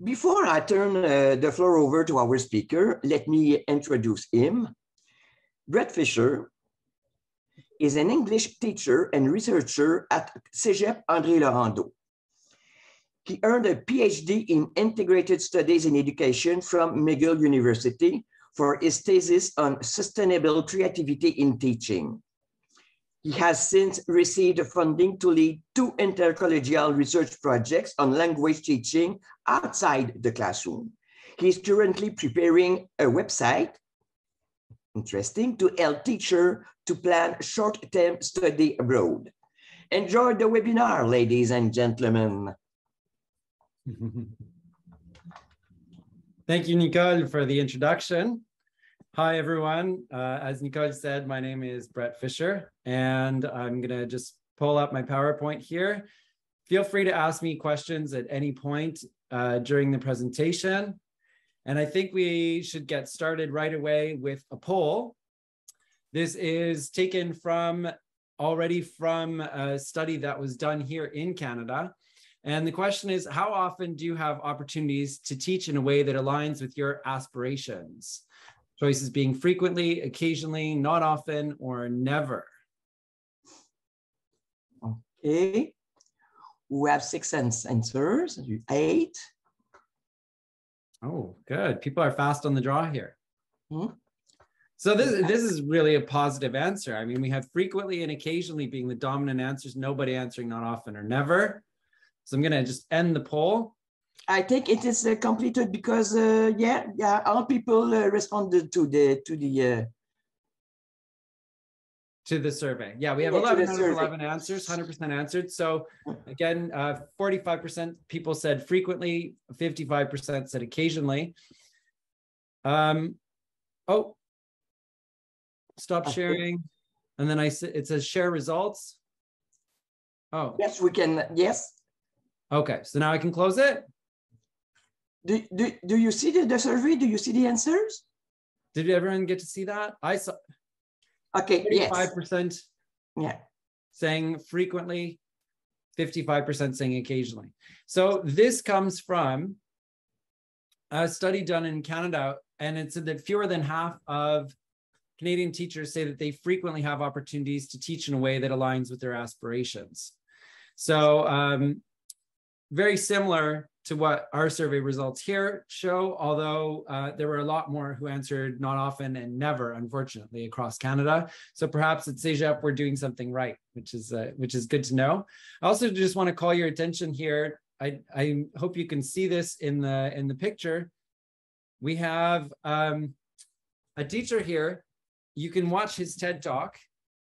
Before I turn the floor over to our speaker, let me introduce him. Brett Fisher is an English teacher and researcher at Cégep André Laurando. He earned a PhD in Integrated Studies in Education from McGill University for his thesis on sustainable creativity in teaching. He has since received funding to lead 2 intercollegial research projects on language teaching outside the classroom. He is currently preparing a website, interesting, to help teachers to plan short-term study abroad. Enjoy the webinar, ladies and gentlemen. Thank you, Nicole, for the introduction. Hi, everyone. As Nicole said, my name is Brett Fisher, and I'm going to just pull up my PowerPoint here. Feel free to ask me questions at any point during the presentation. And I think we should get started right away with a poll. This is taken already from a study that was done here in Canada. And the question is, how often do you have opportunities to teach in a way that aligns with your aspirations? Choices being frequently, occasionally, not often, or never. Okay. We have 6 answers, 8. Oh, good. People are fast on the draw here. So this is really a positive answer. I mean, we have frequently and occasionally being the dominant answers, nobody answering not often or never. So I'm going to just end the poll. I think it is completed because all people responded to the survey. Yeah, we have 11 out of 11 answers, 100% answered. So again, 45% people said frequently, 55% said occasionally. Oh, stop sharing. And then it says share results. Oh. Yes, we can. Yes. Okay, so now I can close it. Do you see the survey? Do you see the answers? Did everyone get to see that? I saw. Okay, 35% yeah, saying frequently, 55% saying occasionally. So this comes from a study done in Canada, and it said that fewer than half of Canadian teachers say that they frequently have opportunities to teach in a way that aligns with their aspirations. So very similar to what our survey results here show, although there were a lot more who answered not often and never, unfortunately, across Canada. So perhaps at Cégep, we're doing something right, which is good to know. I also just want to call your attention here. I hope you can see this in the picture. We have a teacher here. You can watch his TED Talk,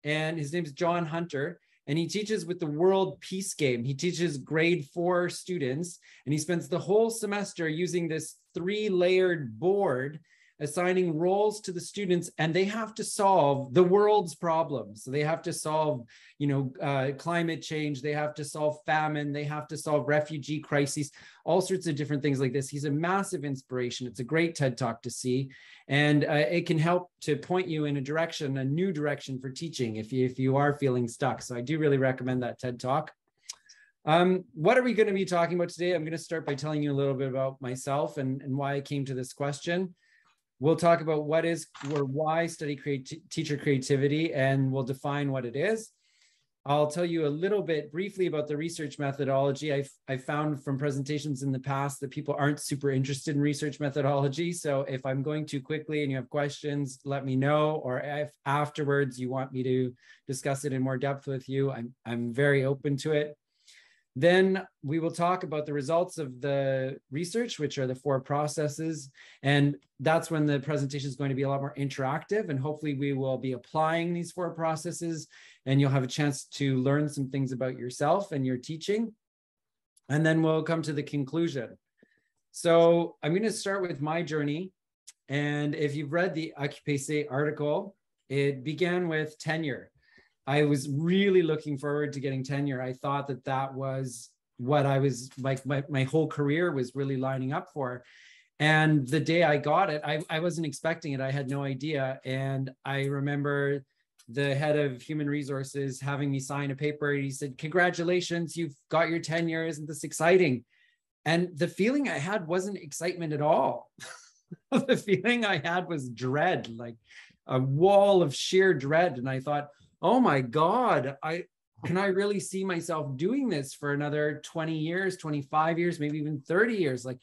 and his name is John Hunter. And he teaches with the World Peace Game. He teaches grade 4 students, and he spends the whole semester using this 3-layered board, assigning roles to the students, and they have to solve the world's problems. So they have to solve, climate change. They have to solve famine. They have to solve refugee crises, all sorts of different things like this. He's a massive inspiration. It's a great TED Talk to see. And it can help to point you in a new direction for teaching if you are feeling stuck. So I do really recommend that TED Talk. What are we going to be talking about today? I'm going to start by telling you a little bit about myself and why I came to this question. We'll talk about what is or why study teacher creativity, and we'll define what it is. I'll tell you a little bit briefly about the research methodology. I found from presentations in the past that people aren't super interested in research methodology. So if I'm going too quickly and you have questions, let me know. Or if afterwards you want me to discuss it in more depth with you, I'm very open to it. Then we will talk about the results of the research, which are the 4 processes. And that's when the presentation is going to be a lot more interactive. And hopefully we will be applying these 4 processes, and you'll have a chance to learn some things about yourself and your teaching. And then we'll come to the conclusion. So I'm going to start with my journey. And if you've read the Occupacé article, it began with tenure. I was really looking forward to getting tenure. I thought that was what I was like, my whole career was really lining up for. And the day I got it, I wasn't expecting it. I had no idea. And I remember the head of human resources having me sign a paper. He said, "Congratulations, you've got your tenure. Isn't this exciting?" And the feeling I had wasn't excitement at all. The feeling I had was dread, like a wall of sheer dread. And I thought, oh my God, can I really see myself doing this for another 20 years, 25 years, maybe even 30 years? Like,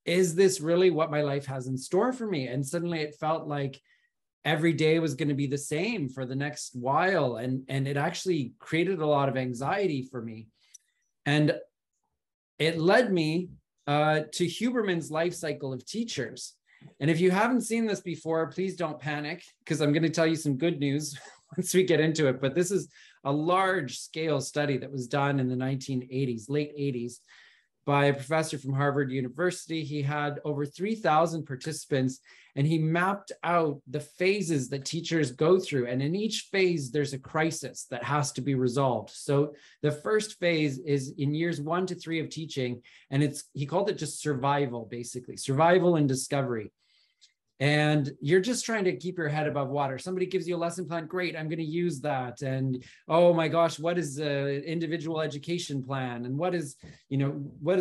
is this really what my life has in store for me? And suddenly it felt like every day was going to be the same for the next while. And it actually created a lot of anxiety for me. And it led me to Huberman's life cycle of teachers. And if you haven't seen this before, please don't panic, because I'm going to tell you some good news once we get into it. But this is a large scale study that was done in the 1980s, late 80s, by a professor from Harvard University. He had over 3,000 participants, and he mapped out the phases that teachers go through. And in each phase, there's a crisis that has to be resolved. So the first phase is in years 1 to 3 of teaching, and he called it just survival, basically, survival and discovery. And you're just trying to keep your head above water. Somebody gives you a lesson plan. Great, I'm going to use that. And oh my gosh, what is the individual education plan? And what is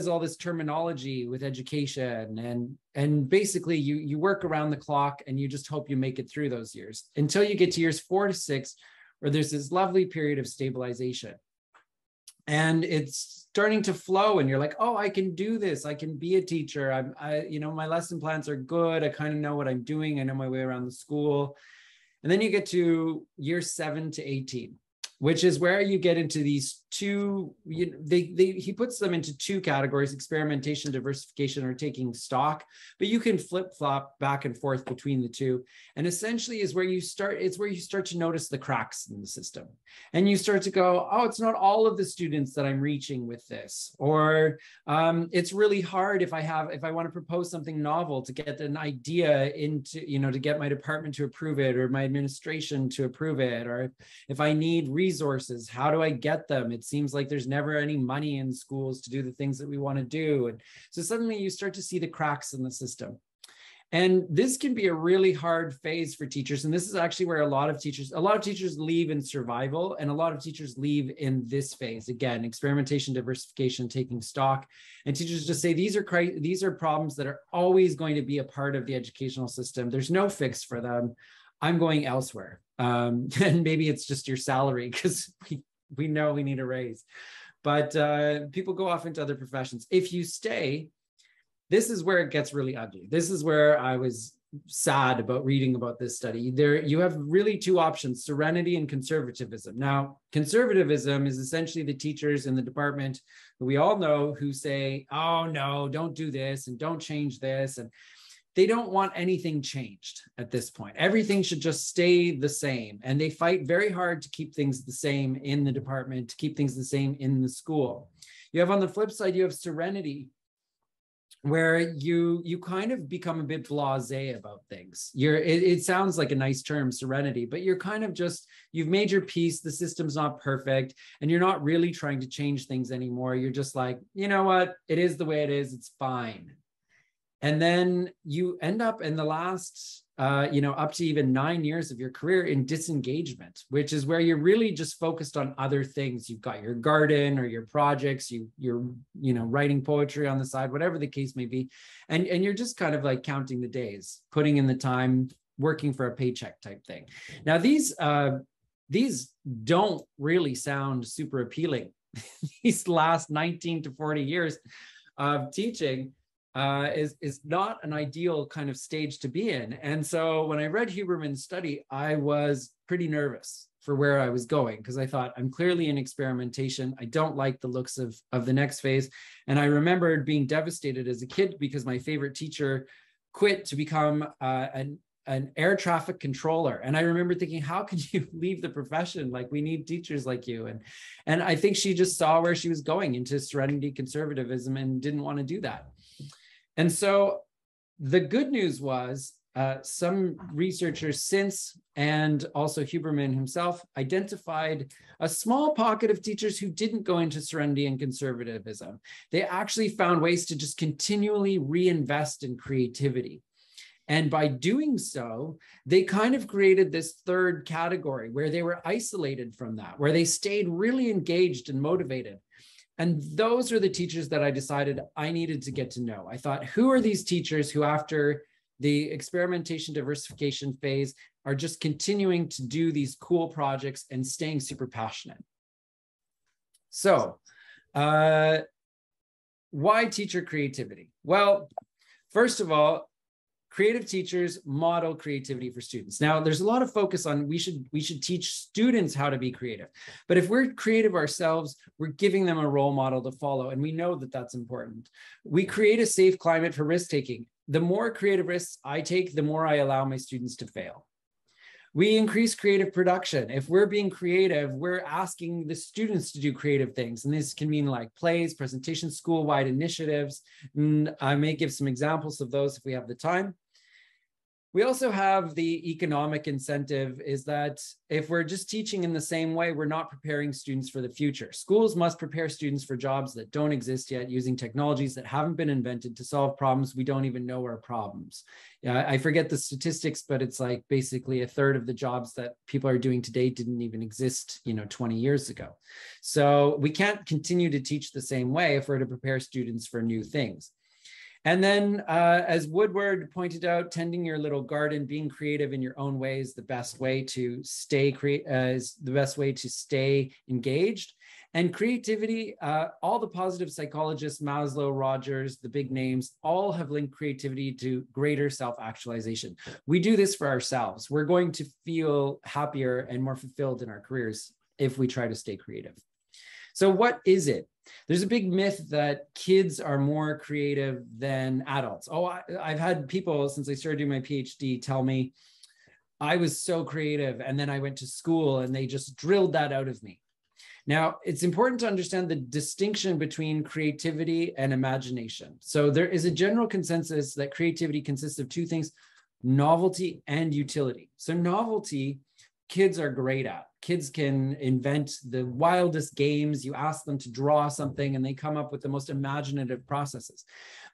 all this terminology with education? And basically you work around the clock and you just hope you make it through those years until you get to years 4 to 6, where there's this lovely period of stabilization. And it's starting to flow, and you're like, oh, I can do this. I can be a teacher. My lesson plans are good. I kind of know what I'm doing. I know my way around the school. And then you get to year 7 to 18, which is where you get into these two, he puts them into 2 categories: experimentation, diversification, or taking stock, but you can flip-flop back and forth between the two. And essentially it's where you start to notice the cracks in the system. And you start to go, oh, it's not all of the students that I'm reaching with this, or it's really hard if I want to propose something novel to get an idea into, to get my department to approve it, or my administration to approve it, or if I need resources, how do I get them? It seems like there's never any money in schools to do the things that we want to do. And so suddenly you start to see the cracks in the system. And this can be a really hard phase for teachers. And this is actually where a lot of teachers leave in survival, and a lot of teachers leave in this phase. Again, experimentation, diversification, taking stock. And teachers just say, these are problems that are always going to be a part of the educational system. There's no fix for them. I'm going elsewhere. And maybe it's just your salary, because we know we need a raise. But people go off into other professions. If you stay, this is where it gets really ugly. This is where I was sad about reading about this study. You have really 2 options: serenity and conservatism. Now, conservatism is essentially the teachers in the department who we all know who say, oh no, don't do this and don't change this. And they don't want anything changed at this point. Everything should just stay the same. And they fight very hard to keep things the same in the department, to keep things the same in the school. You have, on the flip side, you have serenity, where you kind of become a bit blasé about things. It sounds like a nice term, serenity, but you're kind of just, you've made your peace, the system's not perfect, and you're not really trying to change things anymore. You're just like, you know what, it is the way it is, it's fine. And then you end up in the last, up to even 9 years of your career in disengagement, which is where you're really just focused on other things. You've got your garden or your projects, you're writing poetry on the side, whatever the case may be. And you're just kind of like counting the days, putting in the time, working for a paycheck type thing. Now, these don't really sound super appealing. These last 19 to 40 years of teaching is not an ideal kind of stage to be in. And so when I read Huberman's study, I was pretty nervous for where I was going, because I thought, I'm clearly in experimentation. I don't like the looks of the next phase. And I remembered being devastated as a kid because my favorite teacher quit to become an air traffic controller. And I remember thinking, how could you leave the profession? Like, we need teachers like you. And I think she just saw where she was going, into serenity conservatism, and didn't want to do that. And so the good news was some researchers since, and also Huberman himself, identified a small pocket of teachers who didn't go into serenity and conservatism. They actually found ways to just continually reinvest in creativity. And by doing so, they kind of created this third category where they were isolated from that, where they stayed really engaged and motivated. And those are the teachers that I decided I needed to get to know. I thought, who are these teachers who, after the experimentation diversification phase, are just continuing to do these cool projects and staying super passionate? So, why teacher creativity? Well, first of all, creative teachers model creativity for students. Now, there's a lot of focus on we should teach students how to be creative. But if we're creative ourselves, we're giving them a role model to follow. And we know that that's important. We create a safe climate for risk-taking. The more creative risks I take, the more I allow my students to fail. We increase creative production. If we're being creative, we're asking the students to do creative things. And this can mean like plays, presentations, school-wide initiatives. And I may give some examples of those if we have the time. We also have the economic incentive, is that if we're just teaching in the same way, we're not preparing students for the future. Schools must prepare students for jobs that don't exist yet, using technologies that haven't been invented to solve problems we don't even know are problems. I forget the statistics, but it's like basically a third of the jobs that people are doing today didn't even exist, 20 years ago. So we can't continue to teach the same way if we're to prepare students for new things. And then, as Woodward pointed out, tending your little garden, being creative in your own way is the best way to stay engaged. And creativity, all the positive psychologists, Maslow, Rogers, the big names, all have linked creativity to greater self-actualization. We do this for ourselves. We're going to feel happier and more fulfilled in our careers if we try to stay creative. So what is it? There's a big myth that kids are more creative than adults. Oh, I've had people since I started doing my PhD tell me I was so creative, and then I went to school and they just drilled that out of me. Now, it's important to understand the distinction between creativity and imagination. So there is a general consensus that creativity consists of two things: novelty and utility. So novelty, kids are great at. Kids can invent the wildest games. You ask them to draw something and they come up with the most imaginative processes.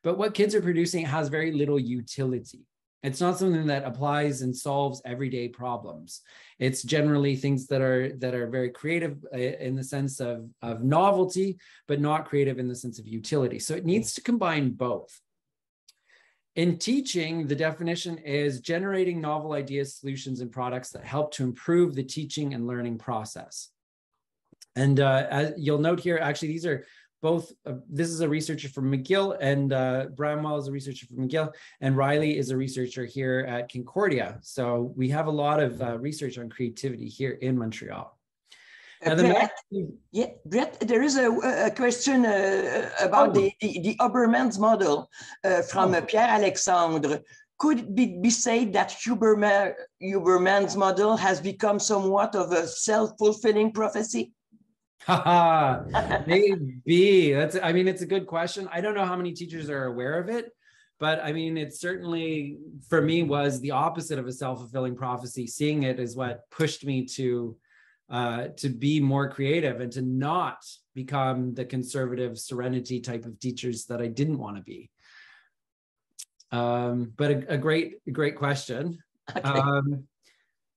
But what kids are producing has very little utility. It's not something that applies and solves everyday problems. It's generally things that are very creative in the sense of novelty, but not creative in the sense of utility. So it needs to combine both. In teaching, the definition is generating novel ideas, solutions, and products that help to improve the teaching and learning process. And as you'll note here, actually, these are both, this is a researcher from McGill, and Bramwell is a researcher from McGill, and Riley is a researcher here at Concordia. So we have a lot of research on creativity here in Montreal. Brett, there is a question about the Huberman's model from Pierre Alexandre. Could it be said that Huberman's model has become somewhat of a self-fulfilling prophecy? Maybe. It's a good question. I don't know how many teachers are aware of it, but I mean, it certainly, for me, was the opposite of a self-fulfilling prophecy. Seeing it is what pushed me to be more creative and to not become the conservative serenity type of teachers that I didn't want to be. But a great question. Okay.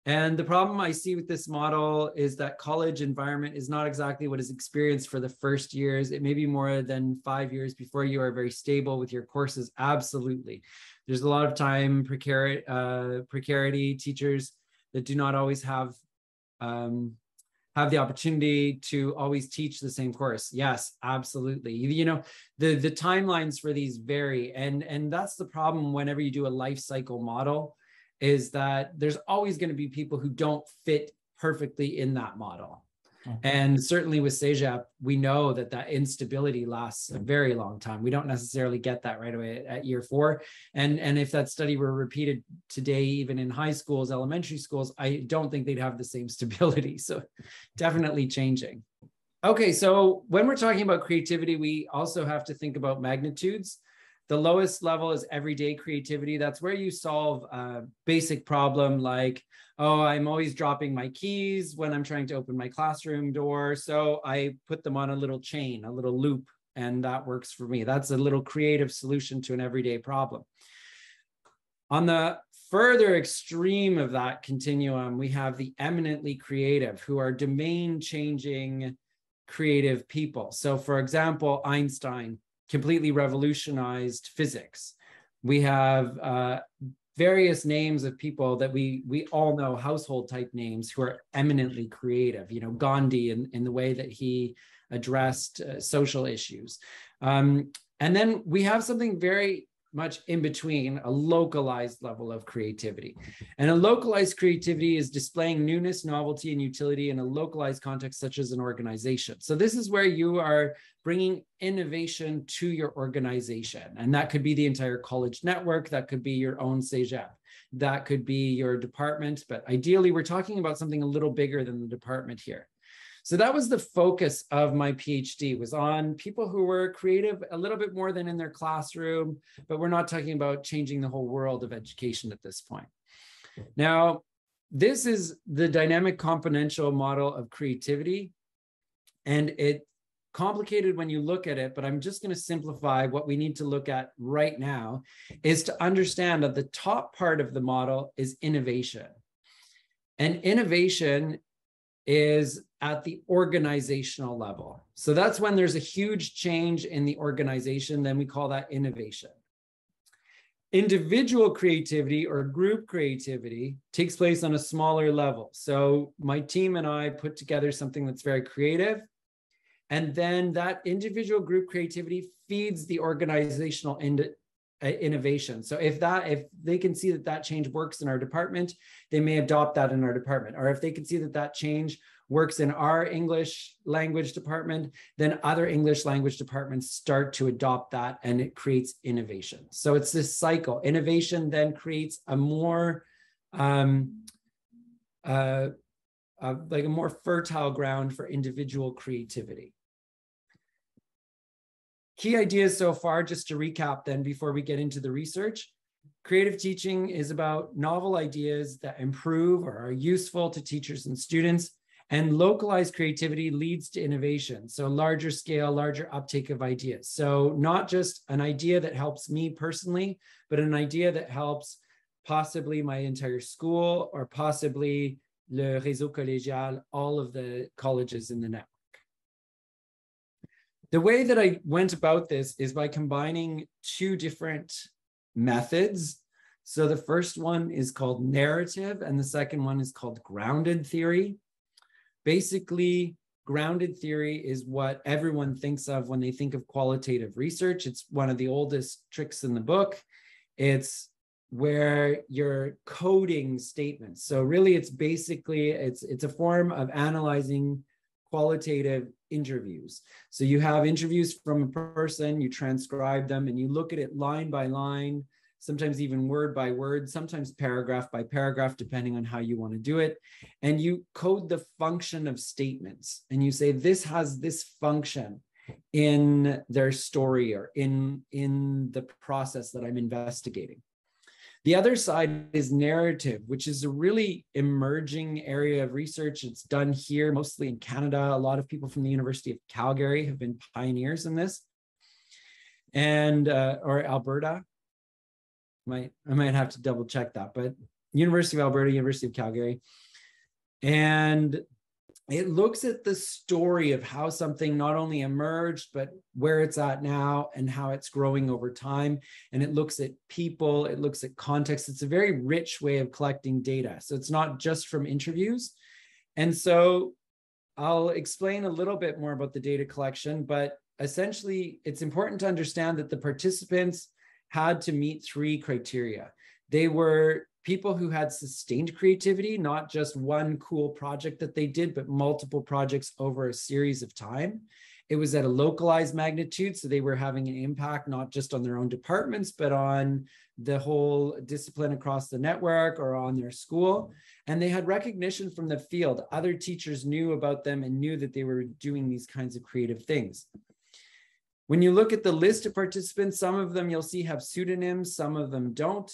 And the problem I see with this model is that college environment is not exactly what is experienced for the first years. It may be more than 5 years before you are very stable with your courses. Absolutely. There's a lot of time precarity, teachers that do not always have the opportunity to always teach the same course. Yes, absolutely. The timelines for these vary. And that's the problem whenever you do a life cycle model, is that there's always going to be people who don't fit perfectly in that model. And certainly with CEGEP, we know that instability lasts a very long time. We don't necessarily get that right away at year 4. And if that study were repeated today, even in high schools, elementary schools, I don't think they'd have the same stability. So definitely changing. Okay, so when we're talking about creativity, we also have to think about magnitudes. The lowest level is everyday creativity. That's where you solve a basic problem like, oh, I'm always dropping my keys when I'm trying to open my classroom door. So I put them on a little chain, a little loop, and that works for me. That's a little creative solution to an everyday problem. On the further extreme of that continuum, we have the eminently creative, who are domain-changing creative people. So for example, Einstein completely revolutionized physics. We have various names of people that we all know, household type names, who are eminently creative. You know, Gandhi in the way that he addressed social issues. And then we have something very much in between, a localized level of creativity. And a localized creativity is displaying newness, novelty, and utility in a localized context, such as an organization. So this is where you are bringing innovation to your organization. And that could be the entire college network, that could be your own cégep, that could be your department, but ideally we're talking about something a little bigger than the department here. So that was the focus of my PhD, was on people who were creative a little bit more than in their classroom, but we're not talking about changing the whole world of education at this point. Now, this is the dynamic componential model of creativity, and it's complicated when you look at it, but I'm just going to simplify. What we need to look at right now is to understand that the top part of the model is innovation. And innovation is at the organizational level. So that's when there's a huge change in the organization, then we call that innovation. Individual creativity or group creativity takes place on a smaller level. So my team and I put together something that's very creative, and then that individual group creativity feeds the organizational innovation. So if they can see that change works in our department, they may adopt that in our department. Or if they can see that change works in our English language department, then other English language departments start to adopt that, and it creates innovation. So it's this cycle. Innovation then creates a more like a more fertile ground for individual creativity. Key ideas so far, just to recap then before we get into the research. Creative teaching is about novel ideas that improve or are useful to teachers and students, and localized creativity leads to innovation. So larger scale, larger uptake of ideas. So not just an idea that helps me personally, but an idea that helps possibly my entire school, or possibly le réseau collégial, all of the colleges in the network. The way that I went about this is by combining two different methods. So the first one is called narrative, and the second one is called grounded theory. Basically, grounded theory is what everyone thinks of when they think of qualitative research. It's one of the oldest tricks in the book. It's where you're coding statements. So really, it's basically, it's a form of analyzing qualitative interviews. So you have interviews from a person, you transcribe them, and you look at it line by line, sometimes even word by word, sometimes paragraph by paragraph, depending on how you want to do it. And you code the function of statements. And you say, this has this function in their story or in the process that I'm investigating. The other side is narrative, which is a really emerging area of research. It's done here, mostly in Canada. A lot of people from the University of Calgary have been pioneers in this, and or Alberta. I might have to double check that, but University of Alberta, University of Calgary. And it looks at the story of how something not only emerged, but where it's at now and how it's growing over time. And it looks at people, it looks at context. It's a very rich way of collecting data. So it's not just from interviews. And so I'll explain a little bit more about the data collection, but essentially it's important to understand that the participants had to meet three criteria. They were people who had sustained creativity, not just one cool project that they did, but multiple projects over a series of time. It was at a localized magnitude, so they were having an impact not just on their own departments, but on the whole discipline across the network or on their school. And they had recognition from the field. Other teachers knew about them and knew that they were doing these kinds of creative things. When you look at the list of participants, some of them you'll see have pseudonyms, some of them don't.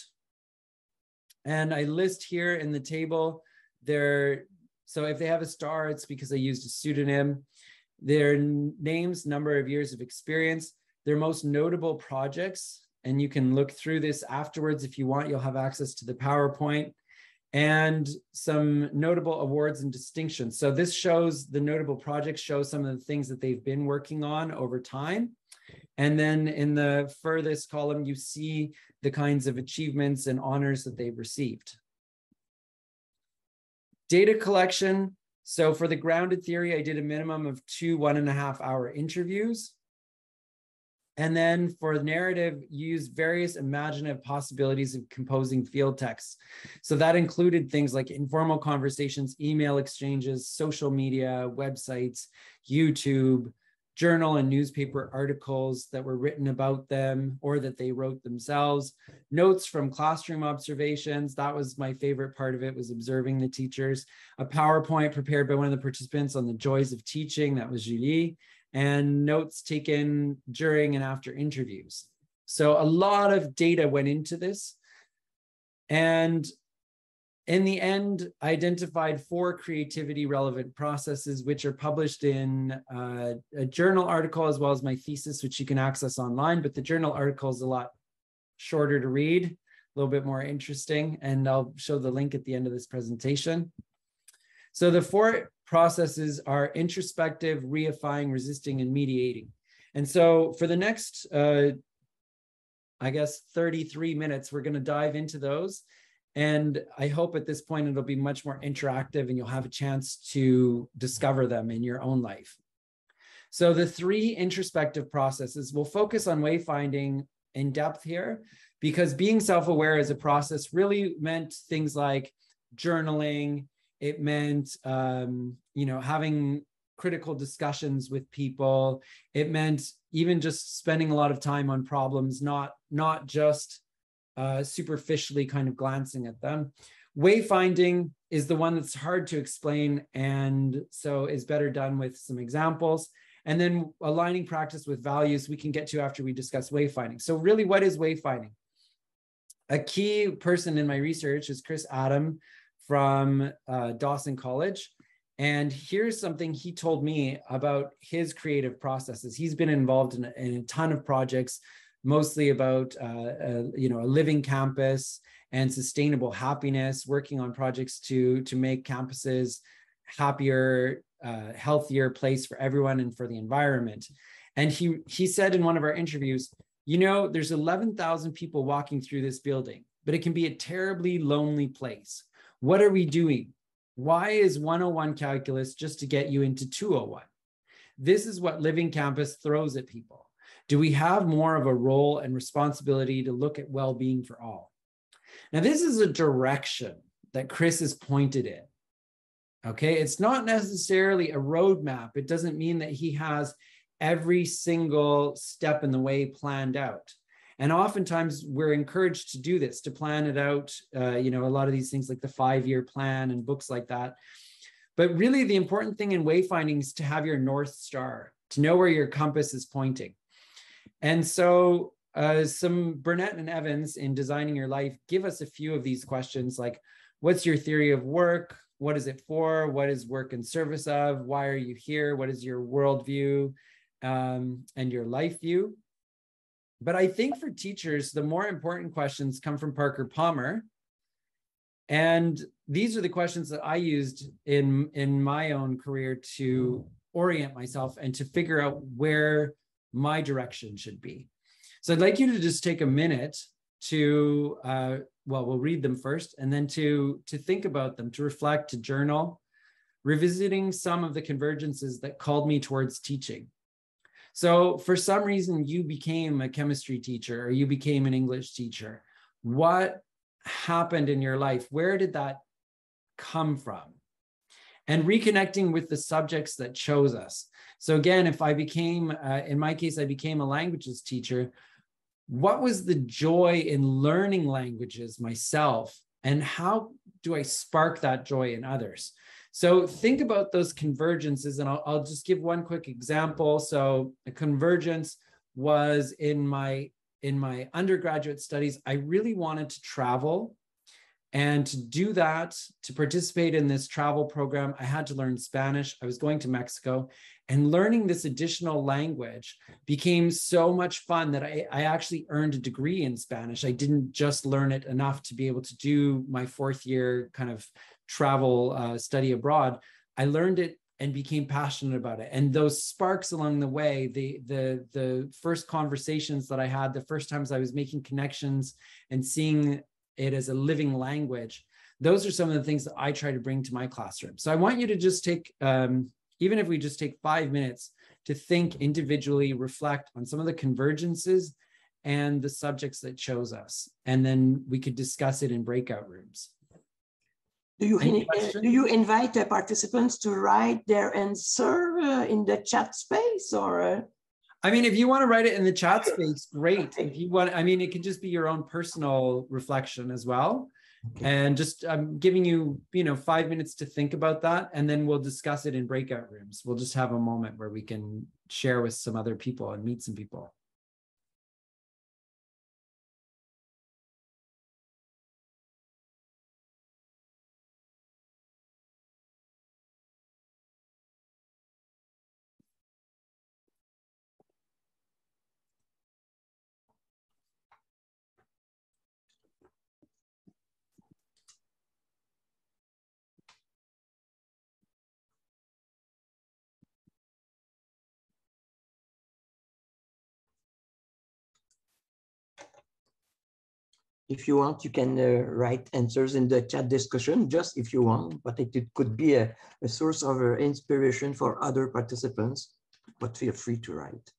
And I list here in the table so if they have a star, it's because they used a pseudonym. Their names, number of years of experience, their most notable projects, and you can look through this afterwards if you want. You'll have access to the PowerPoint. and some notable awards and distinctions. So this shows the notable projects, show some of the things that they've been working on over time. And then in the furthest column, you see the kinds of achievements and honors that they've received. Data collection. So for the grounded theory, I did a minimum of 2 1.5-hour interviews. And then for the narrative, use various imaginative possibilities of composing field texts. So that included things like informal conversations, email exchanges, social media, websites, YouTube, journal and newspaper articles that were written about them or that they wrote themselves, notes from classroom observations. That was my favorite part of it, was observing the teachers. A PowerPoint prepared by one of the participants on the joys of teaching, that was Julie, and notes taken during and after interviews. So a lot of data went into this. And in the end, I identified 4 creativity relevant processes, which are published in a journal article, as well as my thesis, which you can access online. But the journal article is a lot shorter to read, a little bit more interesting. And I'll show the link at the end of this presentation. So the 4 processes are introspective, reifying, resisting, and mediating. And so for the next, I guess, 33 minutes, we're going to dive into those. And I hope at this point, it'll be much more interactive and you'll have a chance to discover them in your own life. So the 3 introspective processes, we'll focus on wayfinding in depth here, because being self-aware as a process really meant things like journaling. It meant, having critical discussions with people. It meant even just spending a lot of time on problems, not just superficially kind of glancing at them. Wayfinding is the one that's hard to explain, and so is better done with some examples. And then aligning practice with values we can get to after we discuss wayfinding. So really, what is wayfinding? A key person in my research is Chris Adam from Dawson College. And here's something he told me about his creative processes. He's been involved in a ton of projects, mostly about a living campus and sustainable happiness, working on projects to make campuses happier, healthier place for everyone and for the environment. And he said in one of our interviews, there's 11,000 people walking through this building, but it can be a terribly lonely place. What are we doing? Why is 101 calculus just to get you into 201? This is what Living Campus throws at people. Do we have more of a role and responsibility to look at well-being for all? Now, this is a direction that Chris has pointed in. Okay, it's not necessarily a roadmap. It doesn't mean that he has every single step in the way planned out. And oftentimes we're encouraged to do this, to plan it out, a lot of these things like the 5-year plan and books like that. But really the important thing in wayfinding is to have your North Star, to know where your compass is pointing. And so some Burnett and Evans in Designing Your Life give us a few of these questions, like, what's your theory of work? What is it for? What is work in service of? Why are you here? What is your worldview and your life view? But I think for teachers, the more important questions come from Parker Palmer. And these are the questions that I used in my own career to orient myself and to figure out where my direction should be. So I'd like you to just take a minute to, we'll read them first, and then to think about them, to reflect, to journal, revisiting some of the convergences that called me towards teaching. So for some reason, you became a chemistry teacher or you became an English teacher. What happened in your life? Where did that come from? And reconnecting with the subjects that chose us. So again, if I became, in my case, I became a languages teacher, what was the joy in learning languages myself? And how do I spark that joy in others? So think about those convergences, and I'll just give one quick example. So a convergence was in my undergraduate studies. I really wanted to travel, and to do that, to participate in this travel program, I had to learn Spanish. I was going to Mexico, And learning this additional language became so much fun that I actually earned a degree in Spanish. I didn't just learn it enough to be able to do my fourth year kind of travel study abroad. I learned it and became passionate about it. And those sparks along the way, the first conversations that I had, the first times I was making connections and seeing it as a living language, those are some of the things that I try to bring to my classroom. So I want you to just take, even if we just take 5 minutes to think individually, reflect on some of the convergences and the subjects that chose us. And then we could discuss it in breakout rooms. Do you invite the participants to write their answer in the chat space, or? I mean, if you want to write it in the chat space, great. If you want, I mean, it can just be your own personal reflection as well. Okay. And just I'm giving you, 5 minutes to think about that, and then we'll discuss it in breakout rooms. We'll just have a moment where we can share with some other people and meet some people. If you want, you can write answers in the chat discussion, just if you want, but it could be a source of inspiration for other participants, but feel free to write.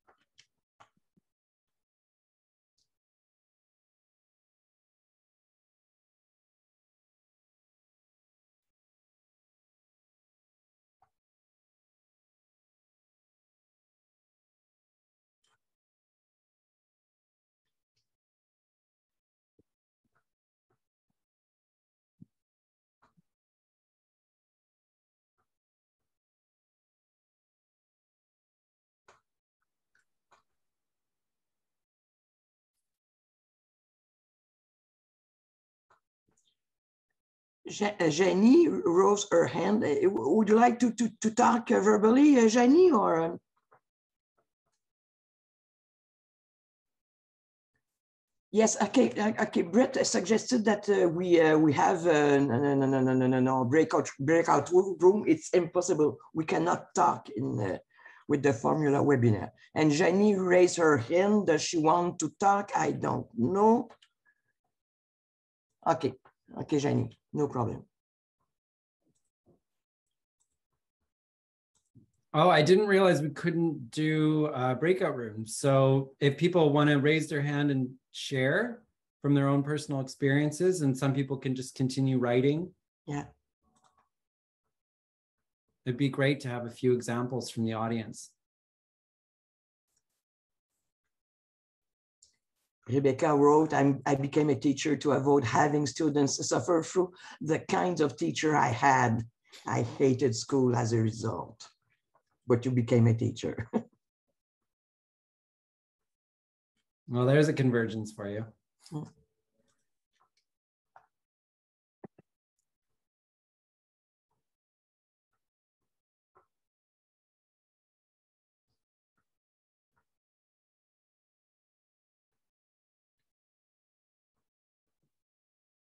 Jenny rose her hand. Would you like to talk verbally, Jenny, or? Yes, okay. Brett suggested that we have no breakout room. It's impossible. We cannot talk in with the formula webinar. And Jenny raised her hand. Does she want to talk? I don't know. Okay, Jenny, no problem. Oh, I didn't realize we couldn't do breakout rooms. So if people want to raise their hand and share from their own personal experiences, and some people can just continue writing. Yeah. It'd be great to have a few examples from the audience. Rebecca wrote, I became a teacher to avoid having students suffer through the kinds of teacher I had. I hated school as a result. But you became a teacher. Well, there's a convergence for you.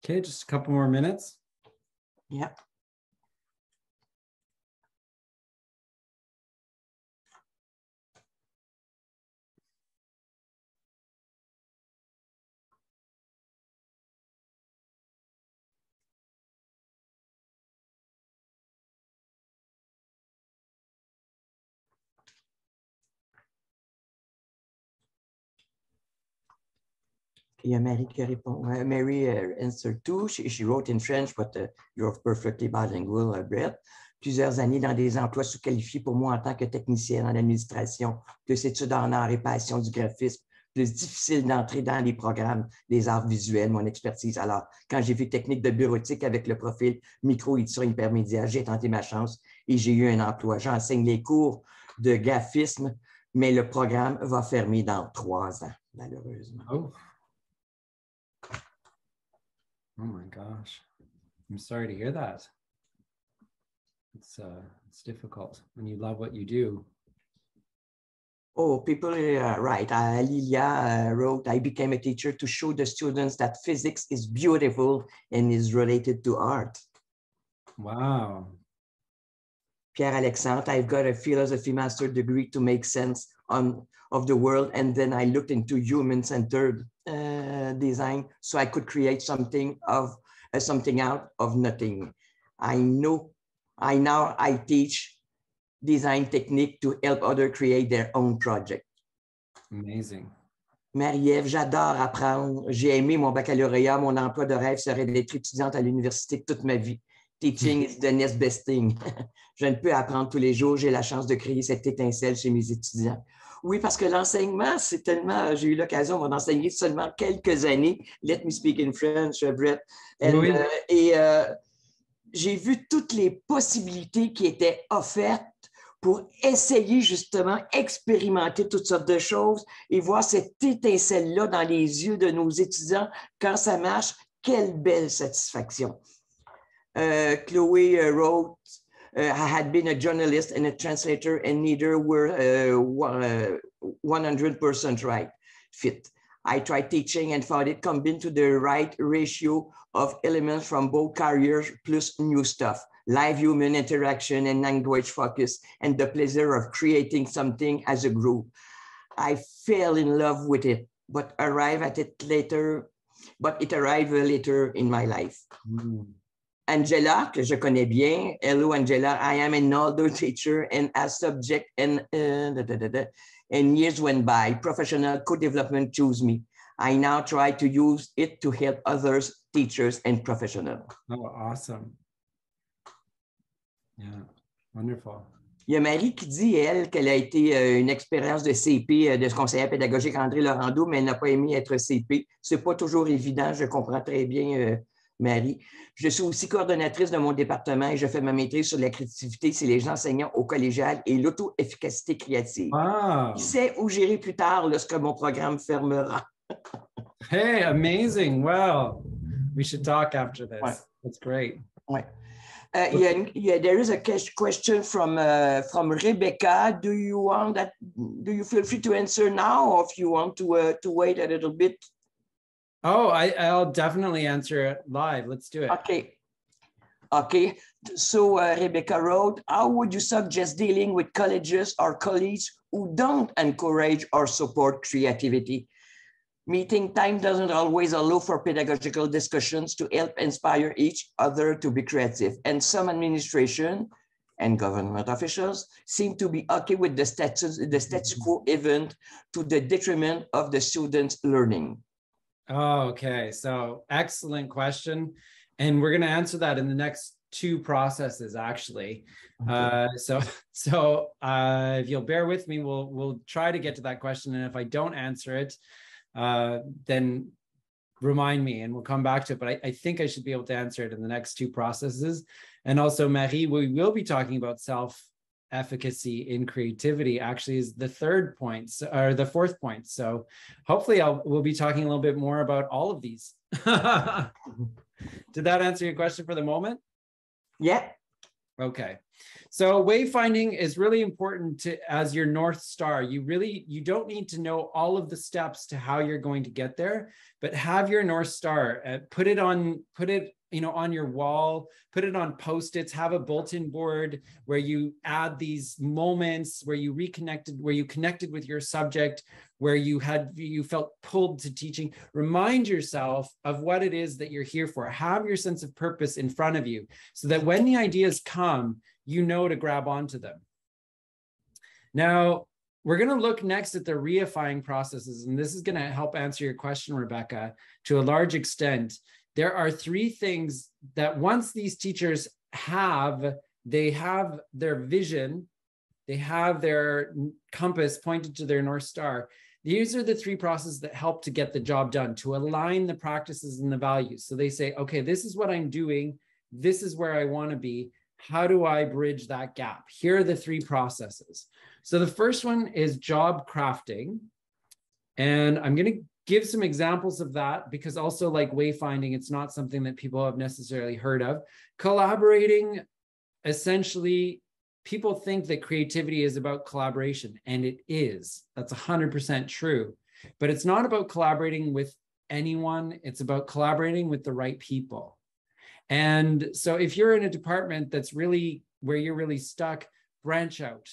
Okay, just a couple more minutes. Yeah. Il y a Mary qui répond. Mary answered too. She wrote in French, but you're perfectly bilingual, Brett. Plusieurs années dans des emplois sous-qualifiés pour moi en tant que technicien en administration, plus études en arts et passion du graphisme, plus difficile d'entrer dans les programmes des arts visuels, mon expertise. Alors, quand j'ai vu technique de bureautique avec le profil micro-édition intermédiaire, j'ai tenté ma chance et j'ai eu un emploi. J'enseigne les cours de graphisme, mais le programme va fermer dans 3 ans, malheureusement. Oh. Oh my gosh. I'm sorry to hear that. It's difficult when you love what you do Oh, people are right. Lilia wrote, I became a teacher to show the students that physics is beautiful and is related to art. Wow. Pierre-Alexandre, I've got a philosophy master degree to make sense of the world. And then I looked into human-centered design so I could create something out of nothing. I teach design technique to help others create their own project. Amazing. Marie-Ève, j'adore apprendre. J'ai aimé mon baccalauréat. Mon emploi de rêve serait d'être étudiante à l'université toute ma vie. Teaching is the next best thing. Je ne peux apprendre tous les jours. J'ai la chance de créer cette étincelle chez mes étudiants. Oui, parce que l'enseignement, c'est tellement... J'ai eu l'occasion d'enseigner seulement quelques années. Let me speak in French, Brett. Oui. J'ai vu toutes les possibilités qui étaient offertes pour essayer justement, expérimenter toutes sortes de choses et voir cette étincelle-là dans les yeux de nos étudiants. Quand ça marche, quelle belle satisfaction. Chloé wrote, I had been a journalist and a translator and neither were 100% right fit. I tried teaching and found it combined to the right ratio of elements from both careers plus new stuff, live human interaction and language focus, and the pleasure of creating something as a group. I fell in love with it, but it arrived later in my life. Angela, que je connais bien, hello Angela, I am an older teacher and as subject and years went by, professional co-development chose me. I now try to use it to help others, teachers and professionals. Oh, awesome. Yeah, wonderful. Il y a Marie qui dit, elle, qu'elle a été une expérience de CP, de ce conseiller pédagogique André Laurando, mais elle n'a pas aimé être CP. C'est pas toujours évident, je comprends très bien, Marie. Je suis aussi coordonnatrice de mon département et je fais ma maîtrise sur la créativité chez les enseignants au collégial et l'auto-efficacité créative. Wow. Qui sait où j'irai plus tard lorsque mon programme fermera? Hey, amazing. Well, we should talk after this. Ouais. That's great. Ouais. There is a question from Rebecca. Do you feel free to answer now, or if you want to wait a little bit? Oh, I'll definitely answer it live. Let's do it. Okay. So Rebecca wrote, how would you suggest dealing with colleges or colleagues who don't encourage or support creativity? Meeting time doesn't always allow for pedagogical discussions to help inspire each other to be creative. And some administration and government officials seem to be okay with the status quo event to the detriment of the students' learning. Oh, okay, so excellent question. And we're going to answer that in the next two processes, actually. Okay. So if you'll bear with me, we'll try to get to that question. And if I don't answer it, then remind me and we'll come back to it. But I think I should be able to answer it in the next two processes. And also, Marie, we will be talking about self-efficacy in creativity, actually is the third point, or the fourth point. So hopefully we'll be talking a little bit more about all of these. Did that answer your question for the moment? Yeah. Okay. So wayfinding is really important as your North Star. You don't need to know all of the steps to how you're going to get there, but have your North Star, put it on your wall, put it on Post-its, have a bulletin board where you add these moments where you connected with your subject, where you felt pulled to teaching. Remind yourself of what it is that you're here for. Have your sense of purpose in front of you so that when the ideas come, you know to grab onto them. Now, we're going to look next at the reifying processes, and this is going to help answer your question, Rebecca, to a large extent. There are three things that once these teachers they have their vision, they have their compass pointed to their North Star. These are the three processes that help to get the job done, to align the practices and the values. So they say, okay, this is what I'm doing. This is where I want to be. How do I bridge that gap? Here are the three processes. So the first one is job crafting. And I'm going to give some examples of that because also like wayfinding, it's not something that people have necessarily heard of. Collaborating, essentially, people think that creativity is about collaboration, and it is. That's 100% true. But it's not about collaborating with anyone. It's about collaborating with the right people. And so if you're in a department that's really where you're really stuck, branch out,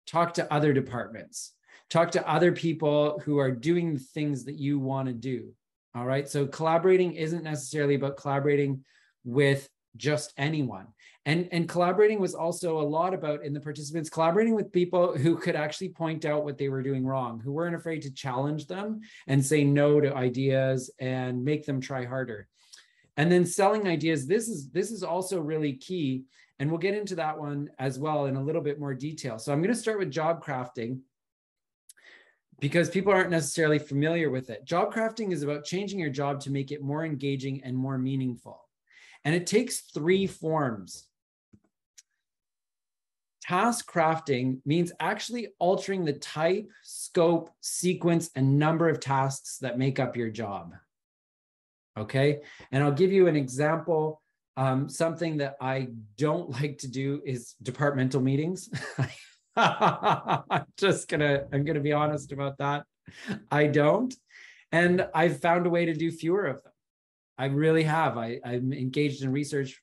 talk to other departments, talk to other people who are doing the things that you want to do. All right. So collaborating isn't necessarily about collaborating with just anyone. And collaborating was also a lot about, in the participants, collaborating with people who could actually point out what they were doing wrong, who weren't afraid to challenge them and say no to ideas and make them try harder. And then selling ideas, this is also really key. And we'll get into that one as well in a little bit more detail. So I'm going to start with job crafting, because people aren't necessarily familiar with it. Job crafting is about changing your job to make it more engaging and more meaningful. And it takes 3 forms. Task crafting means actually altering the type, scope, sequence, and number of tasks that make up your job. Okay, and I'll give you an example. Something that I don't like to do is departmental meetings. I'm gonna be honest about that. I don't, and I've found a way to do fewer of them. I really have. I'm engaged in research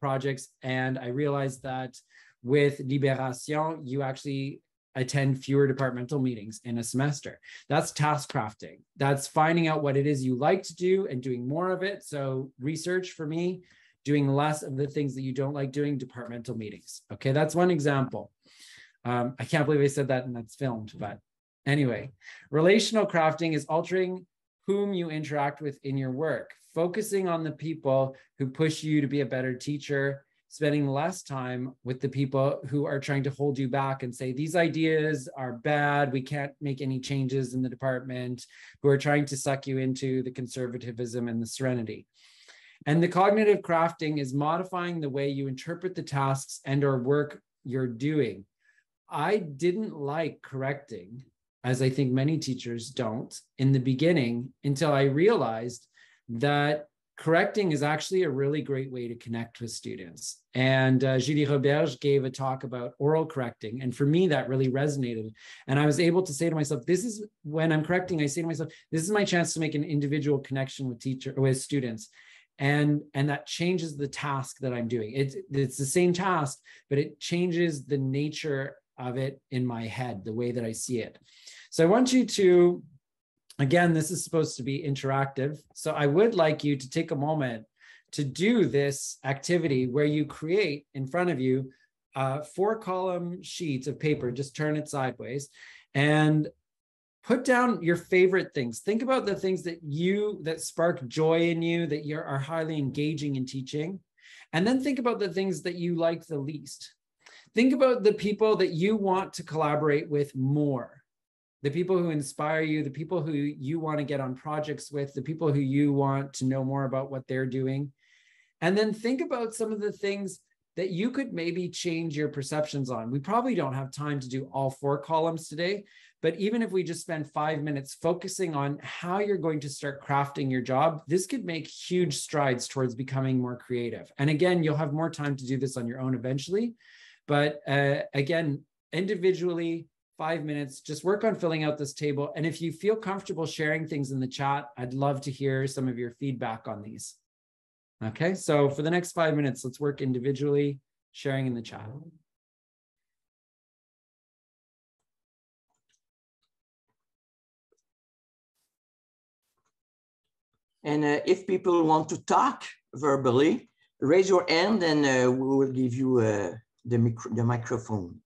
projects, and I realized that with Libération, you actually attend fewer departmental meetings in a semester. That's task crafting. That's finding out what it is you like to do and doing more of it. So research for me, doing less of the things that you don't like doing, departmental meetings. Okay, that's one example. I can't believe I said that and that's filmed, but anyway, relational crafting is altering whom you interact with in your work, focusing on the people who push you to be a better teacher, spending less time with the people who are trying to hold you back and say, these ideas are bad, we can't make any changes in the department, who are trying to suck you into the conservatism and the serenity. And the cognitive crafting is modifying the way you interpret the tasks and or work you're doing. I didn't like correcting, as I think many teachers don't, in the beginning, until I realized that correcting is actually a really great way to connect with students. And Julie Roberge gave a talk about oral correcting. And for me, that really resonated. And I was able to say to myself, this is when I'm correcting, I say to myself, this is my chance to make an individual connection with students. And that changes the task that I'm doing. It's the same task, but it changes the nature of it in my head, the way that I see it. So I want you to, again, this is supposed to be interactive. So I would like you to take a moment to do this activity where you create in front of you a 4-column sheet of paper, just turn it sideways, and put down your favorite things. Think about the things that spark joy in you, that are highly engaging in teaching. And then think about the things that you like the least. Think about the people that you want to collaborate with more. The people who inspire you, the people who you want to get on projects with, the people who you want to know more about what they're doing. And then think about some of the things that you could maybe change your perceptions on. We probably don't have time to do all 4 columns today, but even if we just spend 5 minutes focusing on how you're going to start crafting your job, this could make huge strides towards becoming more creative. And again, you'll have more time to do this on your own eventually. But again, individually, 5 minutes, just work on filling out this table. And if you feel comfortable sharing things in the chat, I'd love to hear some of your feedback on these. Okay, so for the next 5 minutes, let's work individually, sharing in the chat. And if people want to talk verbally, raise your hand and we will give you the microphone.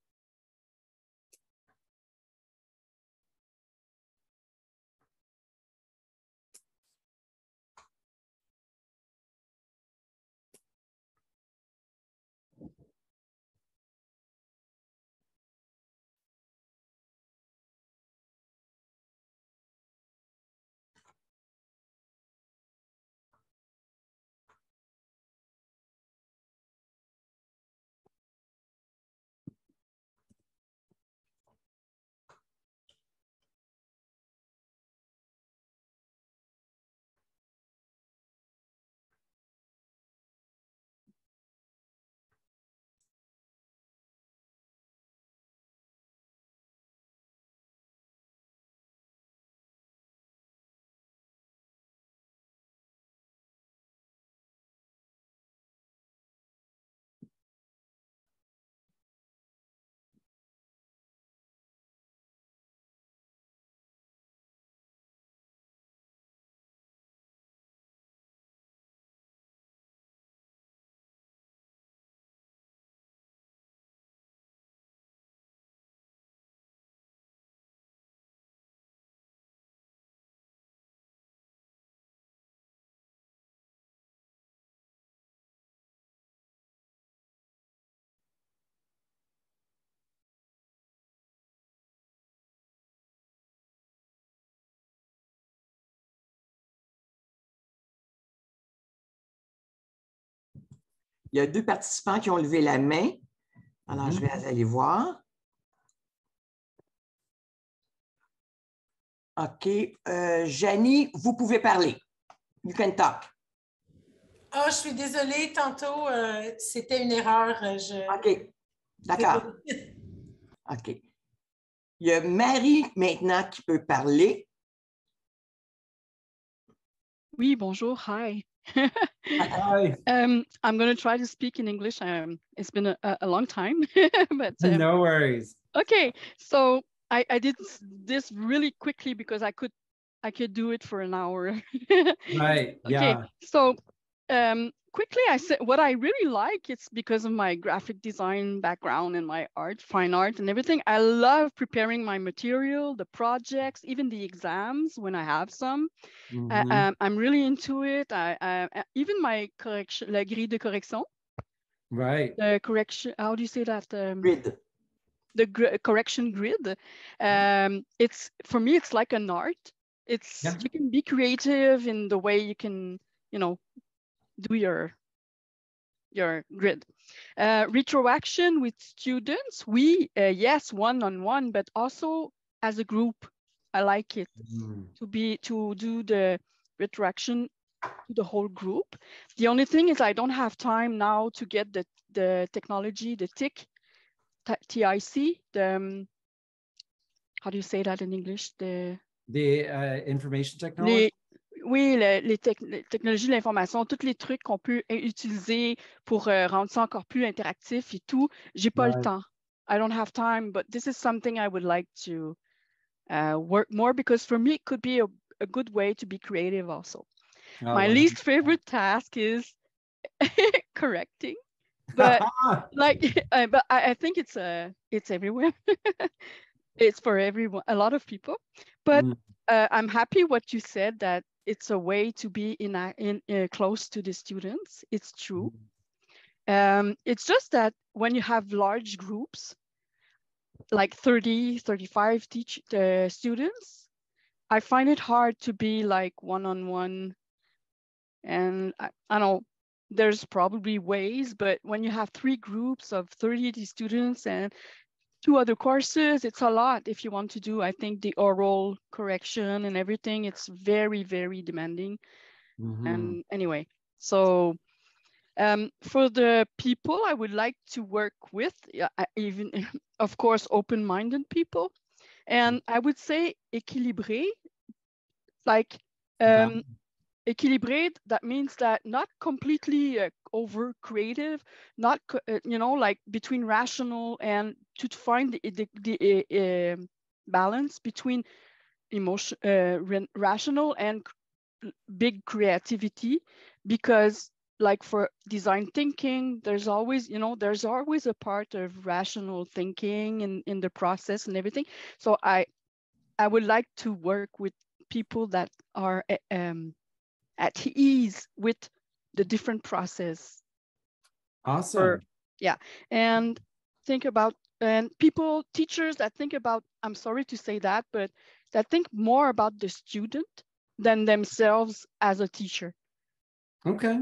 Il y a deux participants qui ont levé la main. Alors, je vais aller voir. OK. Janie, vous pouvez parler. You can talk. Ah, je suis désolée, tantôt, c'était une erreur. OK. D'accord. OK. Il y a Marie maintenant qui peut parler. Oui, bonjour. Hi. Hi. I'm going to try to speak in English. It's been a long time, but No worries. okay. So I did this really quickly because I could do it for an hour. Right. Okay. Yeah. So quickly, I said what I really like. It's because of my graphic design background and my fine art and everything. I love preparing my material, the projects, even the exams when I have some. I'm really into it. Even my correction, la grille de correction. Right. The correction. How do you say that? Grid. The correction grid. It's for me. It's like an art. It's you can be creative in the way you can, do your grid. Retroaction with students. Yes, one-on-one, but also as a group. I like it to do the retroaction to the whole group. The only thing is I don't have time now to get the technology, the TIC, the how do you say that in English? The information technology. Oui, les technologies de l'information, tous les trucs qu'on peut utiliser pour rendre ça encore plus interactif et tout. J'ai pas le temps. I don't have time, but this is something I would like to work more because for me, it could be a good way to be creative also. My least favorite task is correcting, but but I think it's everywhere. It's for everyone, a lot of people. But I'm happy what you said that it's a way to be close to the students. It's true. It's just that when you have large groups, like 30, 35 students, I find it hard to be like one-on-one. And I know there's probably ways, but when you have 3 groups of 30 students and 2 other courses, it's a lot if you want to do, I think, the oral correction and everything. It's very, very demanding. And anyway, so for the people I would like to work with, even, of course, open-minded people. And I would say équilibré, like équilibré, that means that not completely over creative, not like between rational and to find the balance between rational and big creativity, because like for design thinking, there's always a part of rational thinking in the process and everything. So I would like to work with people that are at ease with the different process. Awesome. And teachers that think about, I'm sorry to say that, but that think more about the student than themselves as a teacher. Okay.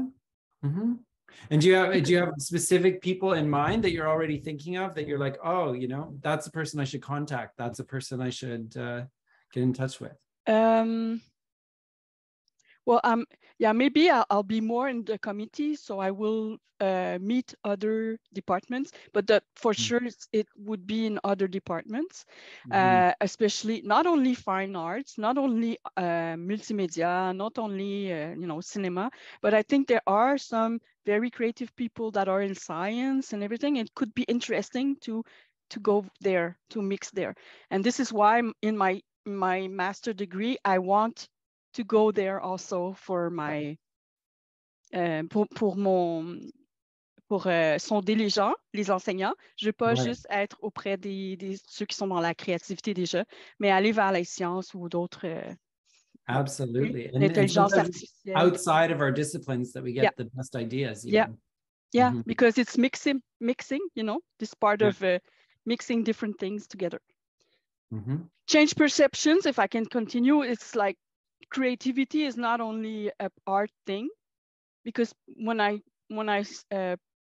And do you have specific people in mind that you're already thinking of, that you're like, oh, that's the person I should contact. That's the person I should get in touch with? Well, maybe I'll be more in the committee, so I will meet other departments, but for sure it would be in other departments, especially not only fine arts, not only multimedia, not only cinema, but I think there are some very creative people that are in science and everything. It could be interesting to go there, to mix there, and this is why in my master degree I want to go there also for my sonder les gens, les enseignants. Je veux pas juste être auprès des ceux qui sont dans la créativité déjà, mais aller vers les sciences ou d'autres. Absolutely. L'intelligence artificielle. Outside of our disciplines that we get the best ideas. Because it's mixing, this part of mixing different things together. Change perceptions, if I can continue, it's like creativity is not only an art thing, because when I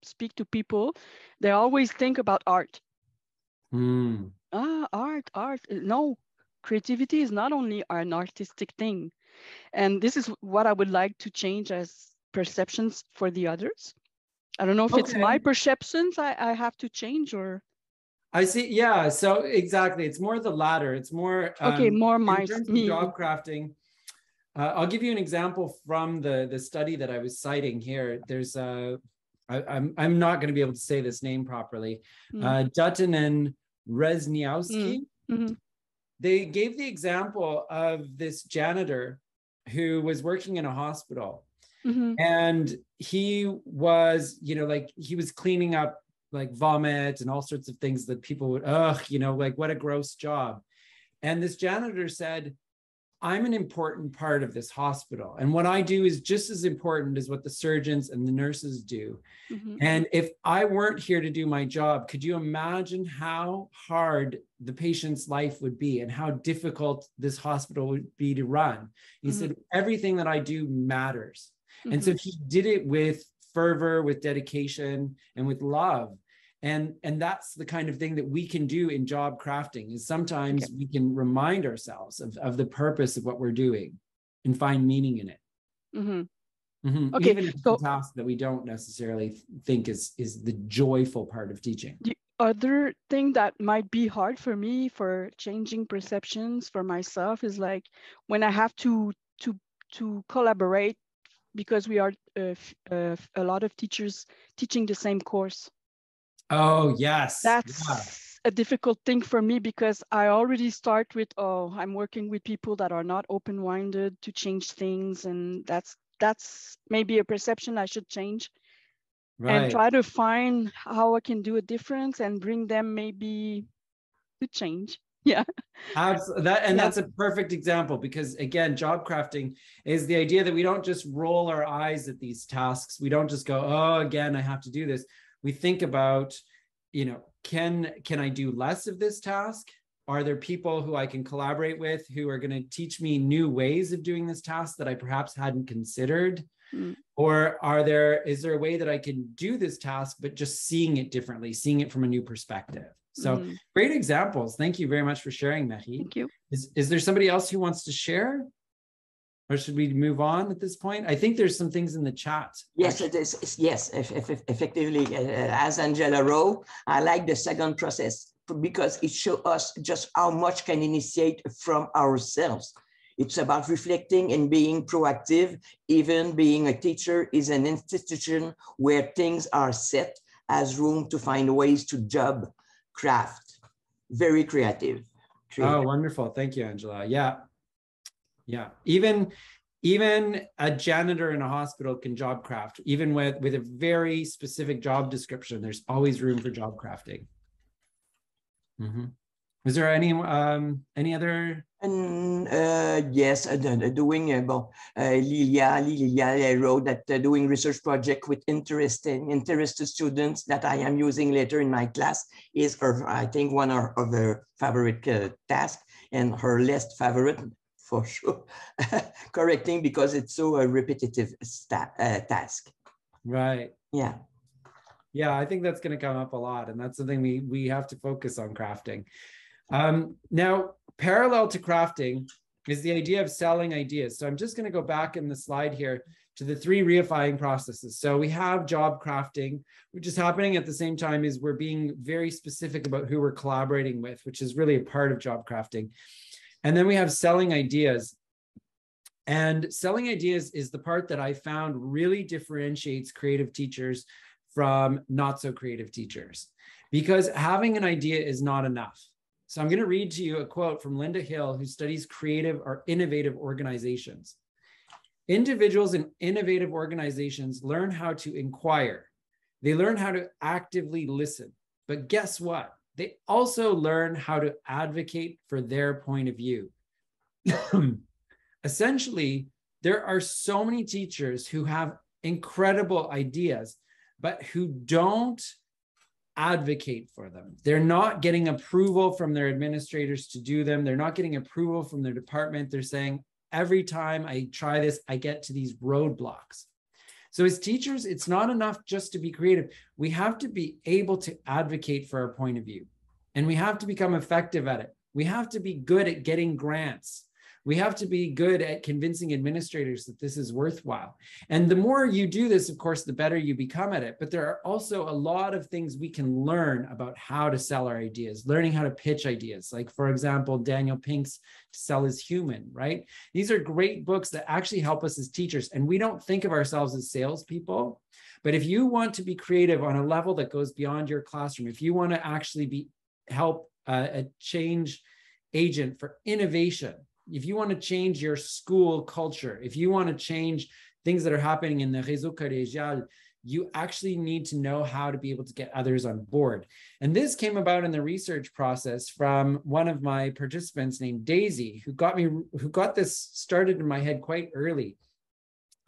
speak to people, they always think about art. Mm. Art. No, creativity is not only an artistic thing. And this is what I would like to change as perceptions for the others. I don't know if it's my perceptions I have to change or. I see. Yeah. So exactly. It's more the latter. It's more Okay, more in terms of job crafting. I'll give you an example from the study that I was citing here. There's I'm not going to be able to say this name properly. Dutton and Resniowski. They gave the example of this janitor who was working in a hospital, and he was, like he was cleaning up like vomit and all sorts of things that people would, like what a gross job. And this janitor said, I'm an important part of this hospital. And what I do is just as important as what the surgeons and the nurses do. And if I weren't here to do my job, could you imagine how hard the patient's life would be and how difficult this hospital would be to run? He said, everything that I do matters. And so he did it with fervor, with dedication, and with love. And that's the kind of thing that we can do in job crafting, is sometimes we can remind ourselves of the purpose of what we're doing and find meaning in it. Okay, even if it's a task that we don't necessarily think is the joyful part of teaching. The other thing that might be hard for me for changing perceptions for myself is like when I have to collaborate, because we are a lot of teachers teaching the same course. Oh, yes. That's a difficult thing for me because I already start with, I'm working with people that are not open-minded to change things. And that's maybe a perception I should change. And try to find how I can do a difference and bring them maybe to change. Yeah. Absolutely. That's a perfect example, because again, job crafting is the idea that we don't just roll our eyes at these tasks. We don't just go, oh, again, I have to do this. We think about, can I do less of this task? Are there people who I can collaborate with who are going to teach me new ways of doing this task that I perhaps hadn't considered? Or is there a way that I can do this task, but just seeing it differently, seeing it from a new perspective? So great examples. Thank you very much for sharing, Marie. Thank you. Is there somebody else who wants to share? Or should we move on at this point? I think there's some things in the chat. Yes, it is. Yes, effectively, as Angela wrote, I like the second process because it shows us just how much can initiate from ourselves. It's about reflecting and being proactive. Even being a teacher is an institution where things are set as room to find ways to job craft. Very creative. Oh, wonderful. Thank you, Angela. Yeah. Yeah. Even a janitor in a hospital can job craft, even with a very specific job description. There's always room for job crafting. Is there any other? Yes, Lilia wrote that doing research project with interested students that I am using later in my class is I think one of her favorite tasks, and her least favorite for sure, correcting because it's so a repetitive task. Right. Yeah. Yeah, I think that's going to come up a lot, and that's something we have to focus on crafting. Now, parallel to crafting is the idea of selling ideas. So I'm just going to go back in the slide here to the 3 reifying processes. So we have job crafting, which is happening at the same time as we're being very specific about who we're collaborating with, which is really a part of job crafting. And then we have selling ideas. And selling ideas is the part that I found really differentiates creative teachers from not so creative teachers, because having an idea is not enough. So I'm going to read to you a quote from Linda Hill, who studies creative or innovative organizations. Individuals in innovative organizations learn how to inquire. They learn how to actively listen. But guess what? They also learn how to advocate for their point of view. Essentially, there are so many teachers who have incredible ideas, but who don't advocate for them. They're not getting approval from their administrators to do them. They're not getting approval from their department. They're saying, every time I try this, I get to these roadblocks. So as teachers, it's not enough just to be creative. We have to be able to advocate for our point of view, and we have to become effective at it. We have to be good at getting grants. We have to be good at convincing administrators that this is worthwhile. And the more you do this, of course, the better you become at it. But there are also a lot of things we can learn about how to sell our ideas, learning how to pitch ideas. Like, for example, Daniel Pink's To Sell is Human, right? These are great books that actually help us as teachers. And we don't think of ourselves as salespeople. But if you want to be creative on a level that goes beyond your classroom, if you want to actually help a change agent for innovation, if you want to change your school culture, if you want to change things that are happening in the réseau collégial, you actually need to know how to be able to get others on board. And this came about in the research process from one of my participants named Daisy, who got this started in my head quite early.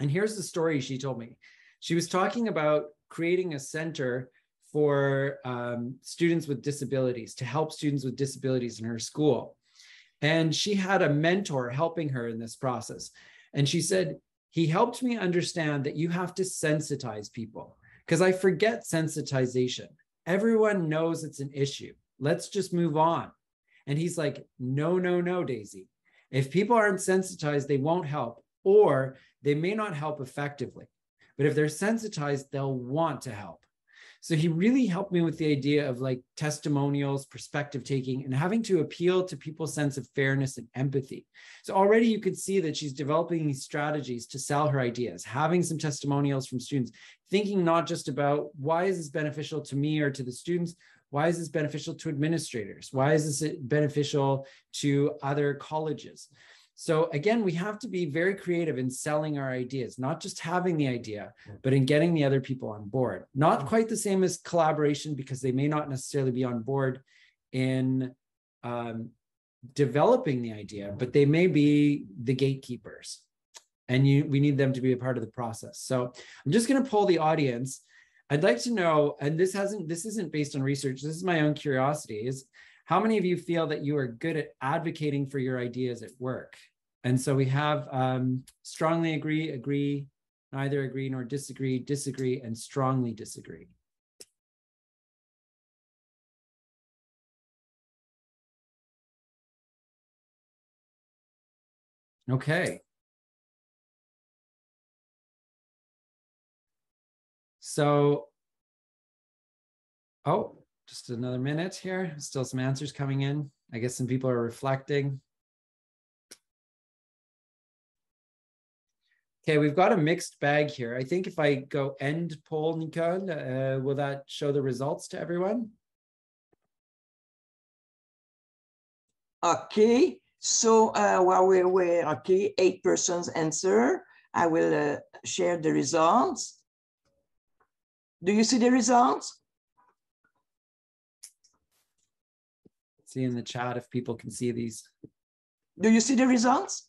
And here's the story she told me. She was talking about creating a center for students with disabilities, to help students with disabilities in her school. And she had a mentor helping her in this process. And she said, he helped me understand that you have to sensitize people, because I forget sensitization. Everyone knows it's an issue. Let's just move on. And he's like, no, Daisy. If people aren't sensitized, they won't help, or they may not help effectively. But if they're sensitized, they'll want to help. So he really helped me with the idea of like testimonials, perspective taking, and having to appeal to people's sense of fairness and empathy. So already you could see that she's developing these strategies to sell her ideas, having some testimonials from students, thinking not just about why is this beneficial to me or to the students, why is this beneficial to administrators? Why is this beneficial to other colleges? So again, we have to be very creative in selling our ideas, not just having the idea, but in getting the other people on board. Not quite the same as collaboration, because they may not necessarily be on board in developing the idea, but they may be the gatekeepers, and we need them to be a part of the process. So I'm just going to poll the audience. I'd like to know, and this isn't based on research, this is my own curiosity, is how many of you feel that you are good at advocating for your ideas at work? And so we have strongly agree, neither agree nor disagree, disagree, and strongly disagree. Okay. So, just another minute here. Still some answers coming in. I guess some people are reflecting. Okay, we've got a mixed bag here. I think if I go end poll, Nicole, will that show the results to everyone? Okay, so while we're okay, 8 persons answer, I will share the results. Do you see the results? See in the chat if people can see these. Do you see the results?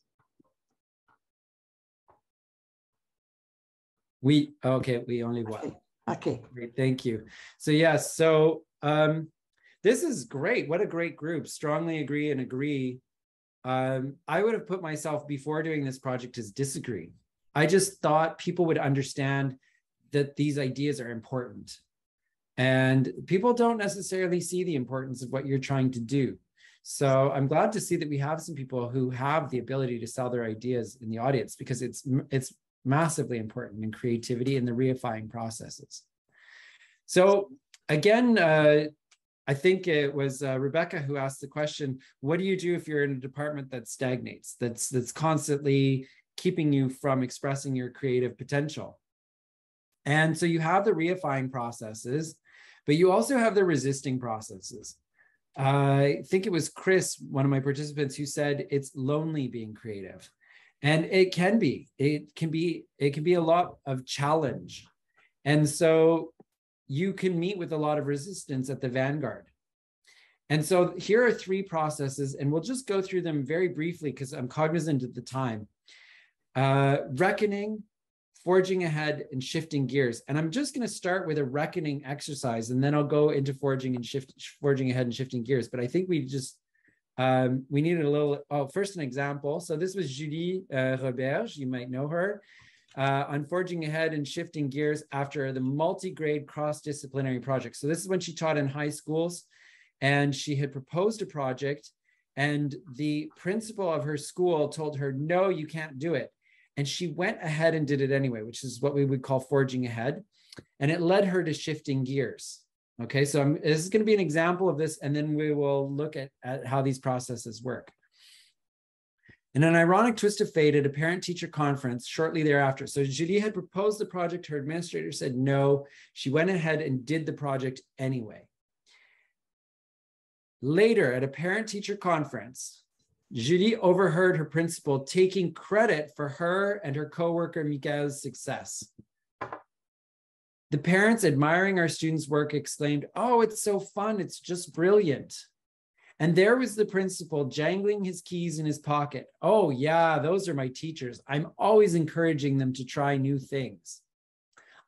We only one. Okay. Great, thank you. So yes, so this is great. What a great group. Strongly agree and agree. I would have put myself before doing this project as disagree. I just thought people would understand that these ideas are important. And people don't necessarily see the importance of what you're trying to do. So I'm glad to see that we have some people who have the ability to sell their ideas in the audience, because it's massively important in creativity and the reifying processes. So again, I think it was Rebecca who asked the question, what do you do if you're in a department that stagnates, that's constantly keeping you from expressing your creative potential? And so you have the reifying processes, but you also have the resisting processes. I think it was Chris, one of my participants, who said it's lonely being creative. And it can be a lot of challenge. And so you can meet with a lot of resistance at the vanguard. And so here are 3 processes, and we'll just go through them very briefly because I'm cognizant of the time. Reckoning, forging ahead, and shifting gears. And I'm just going to start with a reckoning exercise, and then I'll go into forging ahead and shifting gears. But I think we needed a little, first an example. So this was Julie Roberge, you might know her. on forging ahead and shifting gears after the multi-grade cross-disciplinary project. So this is when she taught in high schools, and she had proposed a project, and the principal of her school told her, no, you can't do it. And she went ahead and did it anyway, which is what we would call forging ahead. And it led her to shifting gears. Okay, so this is going to be an example of this, and then we will look at how these processes work. In an ironic twist of fate at a parent-teacher conference shortly thereafter, so Julie had proposed the project, her administrator said no, she went ahead and did the project anyway. Later, at a parent-teacher conference, Julie overheard her principal taking credit for her and her coworker Mikael's success. The parents, admiring our students' work, exclaimed, "Oh, it's so fun, it's just brilliant." And there was the principal jangling his keys in his pocket. "Oh yeah, those are my teachers. I'm always encouraging them to try new things."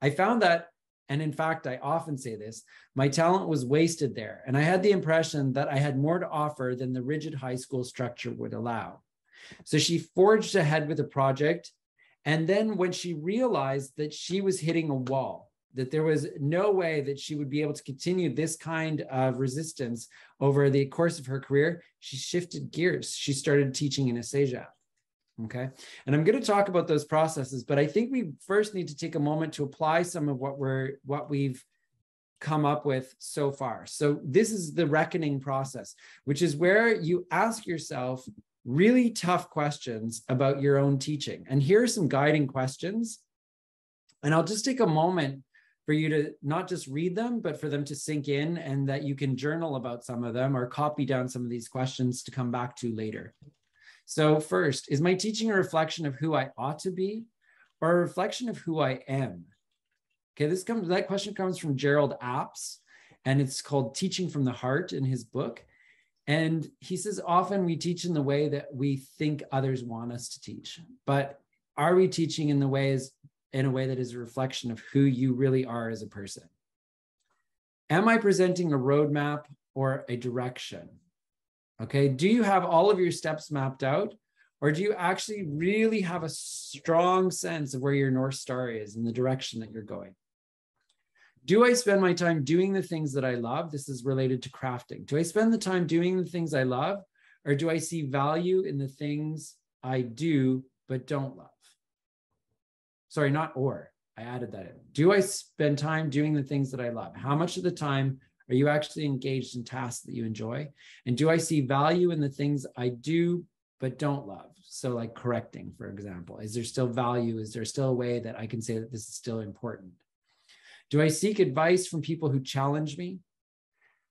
I found that, and in fact, I often say this, my talent was wasted there. And I had the impression that I had more to offer than the rigid high school structure would allow. So she forged ahead with a project. And then when she realized that she was hitting a wall, that there was no way that she would be able to continue this kind of resistance over the course of her career, she shifted gears. She started teaching in a CEGEP. Okay. And I'm going to talk about those processes, but I think we first need to take a moment to apply some of what we've come up with so far. So this is the reckoning process, which is where you ask yourself really tough questions about your own teaching. And here are some guiding questions. And I'll just take a moment for you to not just read them, but for them to sink in, and that you can journal about some of them or copy down some of these questions to come back to later. So first, is my teaching a reflection of who I ought to be or a reflection of who I am? Okay, that question comes from Gerald Apps, and it's called Teaching from the Heart in his book. And he says, often we teach in the way that we think others want us to teach, but are we teaching in a way that is a reflection of who you really are as a person? Am I presenting a roadmap or a direction? Okay, do you have all of your steps mapped out, or do you actually really have a strong sense of where your North Star is and the direction that you're going? Do I spend my time doing the things that I love? This is related to crafting. Do I spend the time doing the things I love, or do I see value in the things I do but don't love? Sorry, not or. I added that in. Do I spend time doing the things that I love? How much of the time are you actually engaged in tasks that you enjoy? And do I see value in the things I do but don't love? So like correcting, for example. Is there still value? Is there still a way that I can say that this is still important? Do I seek advice from people who challenge me?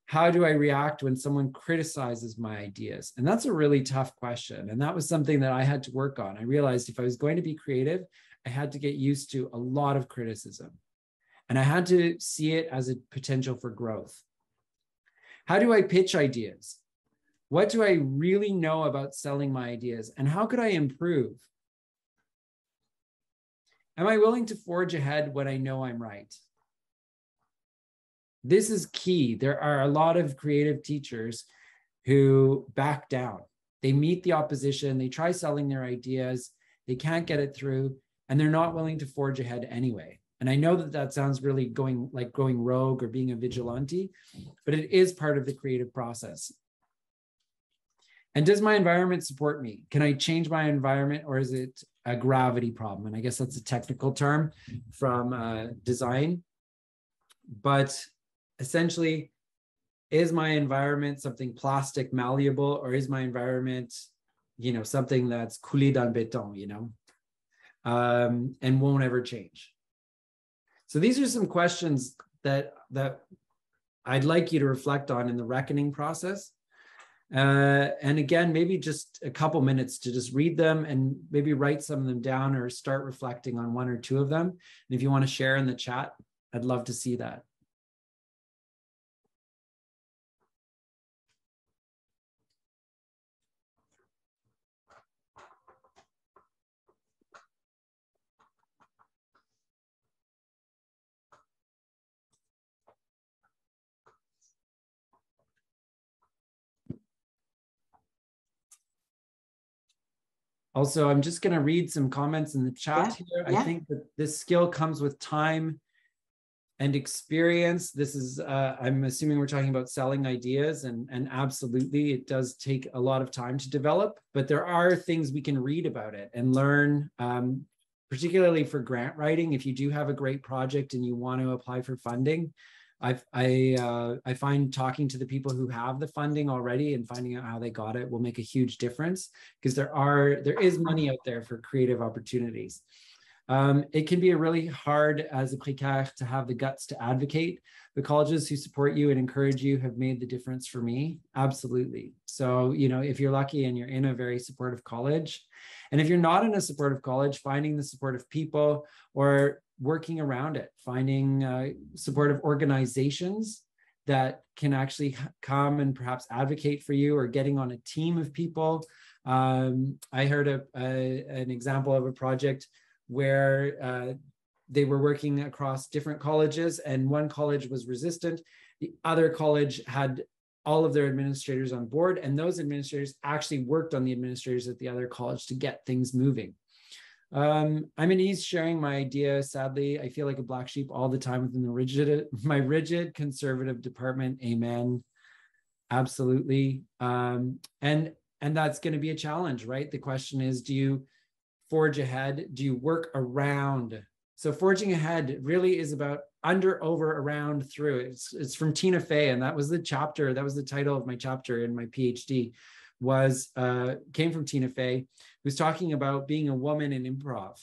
How do I react when someone criticizes my ideas? And that's a really tough question. And that was something that I had to work on. I realized if I was going to be creative, I had to get used to a lot of criticism. And I had to see it as a potential for growth. How do I pitch ideas? What do I really know about selling my ideas? And how could I improve? Am I willing to forge ahead when I know I'm right? This is key. There are a lot of creative teachers who back down. They meet the opposition, they try selling their ideas, they can't get it through, and they're not willing to forge ahead anyway. And I know that that sounds really going rogue or being a vigilante, but it is part of the creative process. And does my environment support me? Can I change my environment, or is it a gravity problem? And I guess that's a technical term from design. But essentially, is my environment something plastic, malleable, or is my environment, something that's coulé dans le béton, and won't ever change? So these are some questions that I'd like you to reflect on in the reckoning process. And again, maybe just a couple minutes to just read them and maybe write some of them down or start reflecting on one or two of them. And if you want to share in the chat, I'd love to see that. Also, I'm just going to read some comments in the chat here. I think that this skill comes with time and experience. This is, I'm assuming we're talking about selling ideas, and absolutely, it does take a lot of time to develop, but there are things we can read about it and learn, particularly for grant writing. If you do have a great project and you want to apply for funding, I find talking to the people who have the funding already and finding out how they got it will make a huge difference, because there is money out there for creative opportunities. It can be really hard as a précaire to have the guts to advocate. The colleges who support you and encourage you have made the difference for me. Absolutely. So, you know, if you're lucky and you're in a very supportive college, and if you're not in a supportive college, finding the supportive people or working around it, finding supportive organizations that can actually come and perhaps advocate for you, or getting on a team of people. I heard an example of a project where they were working across different colleges, and one college was resistant. The other college had all of their administrators on board, and those administrators actually worked on the administrators at the other college to get things moving. I'm at ease sharing my idea. Sadly, I feel like a black sheep all the time within my rigid conservative department. Amen. Absolutely. And that's going to be a challenge, right? The question is, do you forge ahead? Do you work around? So forging ahead really is about under, over, around, through. It's from Tina Fey, and that was the chapter. That was the title of my chapter in my PhD. Came from Tina Fey, who's talking about being a woman in improv.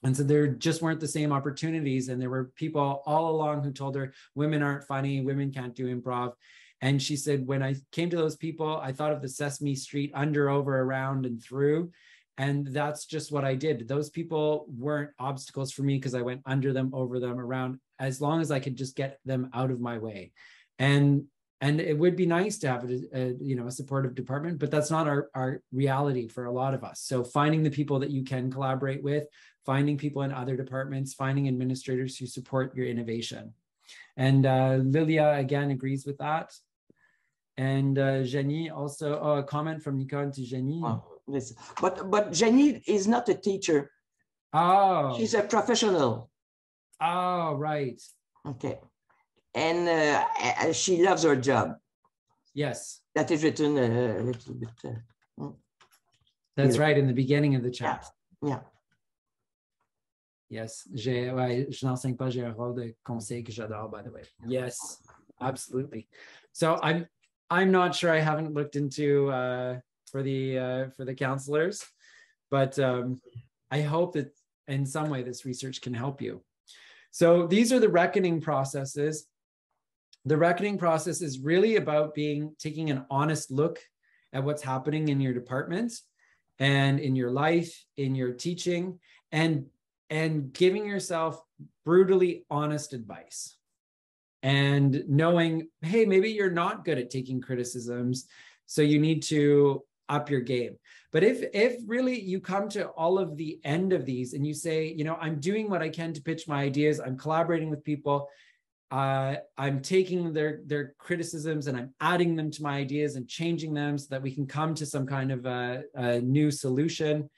And so there just weren't the same opportunities. And there were people all along who told her, women aren't funny, women can't do improv. And she said, when I came to those people, I thought of the Sesame Street under, over, around, and through. And that's just what I did. Those people weren't obstacles for me because I went under them, over them, around, as long as I could just get them out of my way. And it would be nice to have a supportive department, but that's not our reality for a lot of us. So finding the people that you can collaborate with, finding people in other departments, finding administrators who support your innovation. And Lilia, again, agrees with that. And Jenny also, a comment from Nicole to Jenny. Oh, but Jenny is not a teacher. Oh. She's a professional. Oh, right. Okay. And she loves her job. Yes. That is written a little bit. That's right, in the beginning of the chat. Yeah. Yes. Je n'enseigne pas, j'ai un rôle de conseil que j'adore, by the way. Yes, absolutely. So I'm not sure, I haven't looked into for the counselors, but I hope that in some way this research can help you. So these are the reckoning processes. The reckoning process is really about taking an honest look at what's happening in your department and in your life, in your teaching, and giving yourself brutally honest advice. And knowing, hey, maybe you're not good at taking criticisms, so you need to up your game. But if really you come to all of the end of these and you say, you know, I'm doing what I can to pitch my ideas, I'm collaborating with people, I'm taking their criticisms and I'm adding them to my ideas and changing them so that we can come to some kind of a new solution.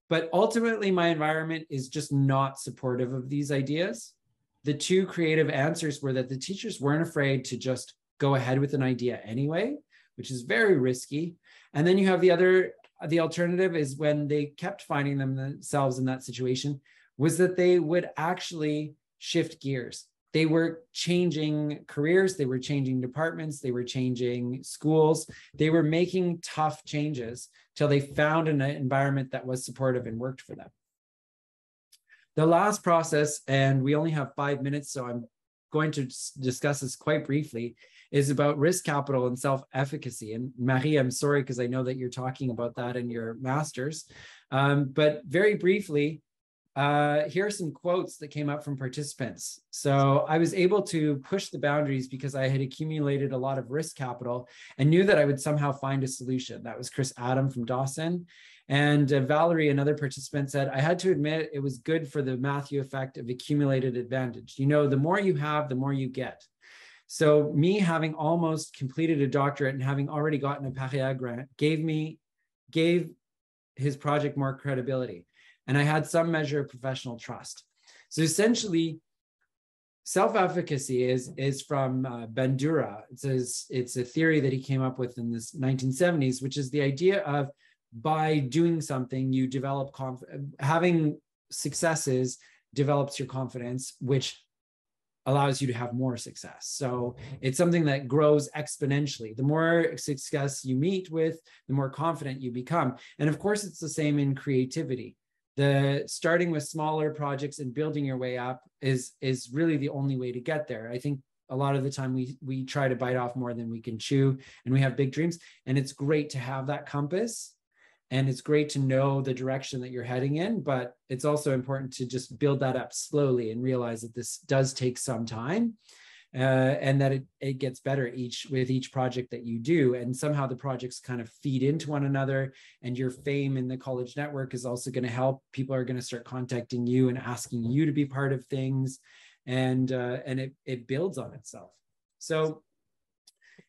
But ultimately, my environment is just not supportive of these ideas. The two creative answers were that the teachers weren't afraid to just go ahead with an idea anyway, which is very risky. And then you have the alternative is when they kept finding themselves in that situation, was that they would actually shift gears. They were changing careers, they were changing departments, they were changing schools, they were making tough changes till they found an environment that was supportive and worked for them. The last process, and we only have 5 minutes, so I'm going to discuss this quite briefly, is about risk capital and self-efficacy. And Marie, I'm sorry, because I know that you're talking about that in your master's. But very briefly, here are some quotes that came up from participants. So I was able to push the boundaries because I had accumulated a lot of risk capital and knew that I would somehow find a solution. That was Chris Adam from Dawson. And Valerie, another participant, said, I had to admit it was good for the Matthew effect of accumulated advantage. You know, the more you have, the more you get. So me having almost completed a doctorate and having already gotten a Paria grant gave his project more credibility. And I had some measure of professional trust. So essentially, self-efficacy is from Bandura. It's a theory that he came up with in the 1970s, which is the idea of by doing something, you develop having successes develops your confidence, which allows you to have more success. So it's something that grows exponentially. The more success you meet with, the more confident you become. And of course, it's the same in creativity. The starting with smaller projects and building your way up is really the only way to get there. I think a lot of the time we try to bite off more than we can chew, and we have big dreams. And it's great to have that compass, and it's great to know the direction that you're heading in, but it's also important to just build that up slowly and realize that this does take some time, and that it gets better with each project that you do. And somehow the projects kind of feed into one another, and your fame in the college network is also going to help. People are going to start contacting you and asking you to be part of things, and it builds on itself. So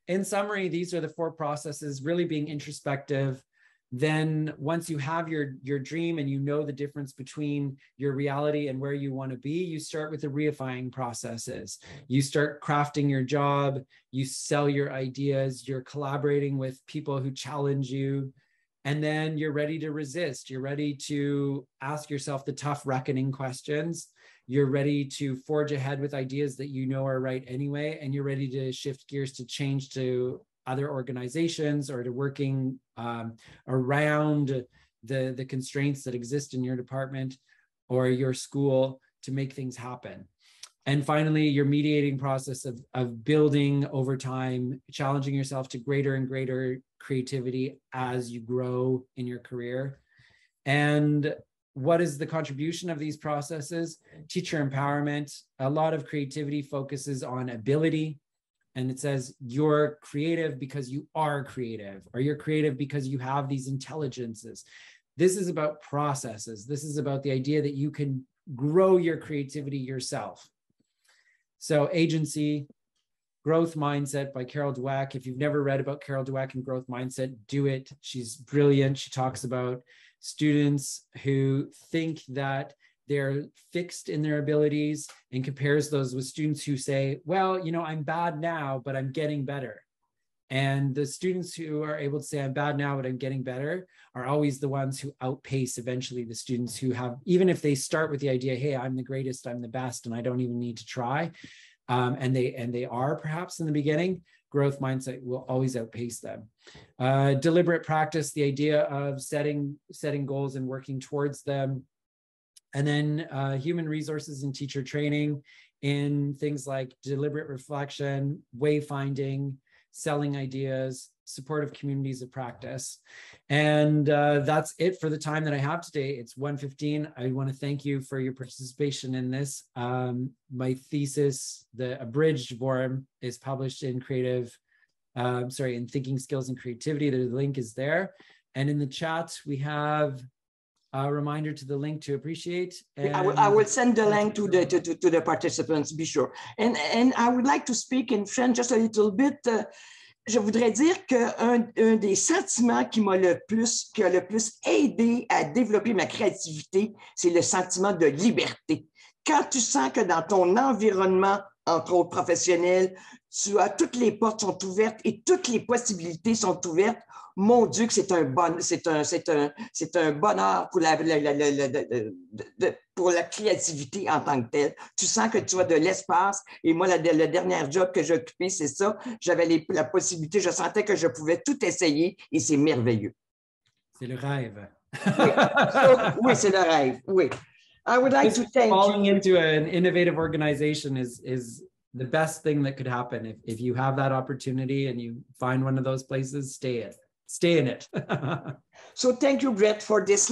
in summary, these are the 4 processes: really being introspective. Then once you have your dream and you know the difference between your reality and where you want to be, you start with the reifying processes. You start crafting your job, you sell your ideas, you're collaborating with people who challenge you, and then you're ready to resist. You're ready to ask yourself the tough reckoning questions. You're ready to forge ahead with ideas that you know are right anyway, and you're ready to shift gears to change to other organizations or to working around the constraints that exist in your department or your school to make things happen. And finally, your mediating process of building over time, challenging yourself to greater and greater creativity as you grow in your career. And what is the contribution of these processes? Teacher empowerment. A lot of creativity focuses on ability. And it says you're creative because you are creative, or you're creative because you have these intelligences. This is about processes. This is about the idea that you can grow your creativity yourself. So agency, growth mindset by Carol Dweck. If you've never read about Carol Dweck and growth mindset, do it. She's brilliant. She talks about students who think that they're fixed in their abilities and compares those with students who say, well, you know, I'm bad now, but I'm getting better. And the students who are able to say, I'm bad now, but I'm getting better, are always the ones who outpace eventually the students who have, even if they start with the idea, hey, I'm the greatest, I'm the best, and I don't even need to try. And they are perhaps in the beginning, growth mindset will always outpace them. Deliberate practice, the idea of setting goals and working towards them. And then human resources and teacher training in things like deliberate reflection, wayfinding, selling ideas, supportive communities of practice. And that's it for the time that I have today. It's 1:15. I want to thank you for your participation in this. My thesis, the abridged form, is published in in Thinking Skills and Creativity. The link is there. And in the chat, we have a reminder to the link to appreciate. And I will send the link to the participants, be sure. And I would like to speak in French just a little bit. Je voudrais dire qu'un des sentiments qui a le plus aidé à développer ma créativité, c'est le sentiment de liberté. Quand tu sens que dans ton environnement, entre autres professionnel, toutes les portes sont ouvertes et toutes les possibilités sont ouvertes, mon Dieu, que c'est un bonheur pour la créativité en tant que telle. Tu sens que tu as de l'espace. Et moi, le dernier job que j'ai occupé, c'est ça. J'avais la possibilité, je sentais que je pouvais tout essayer et c'est merveilleux. C'est le rêve. Oui, c'est le rêve. Oui. I would like to thank falling into an innovative organization is the best thing that could happen. If you have that opportunity and you find one of those places, stay in it. So thank you, Brett, for this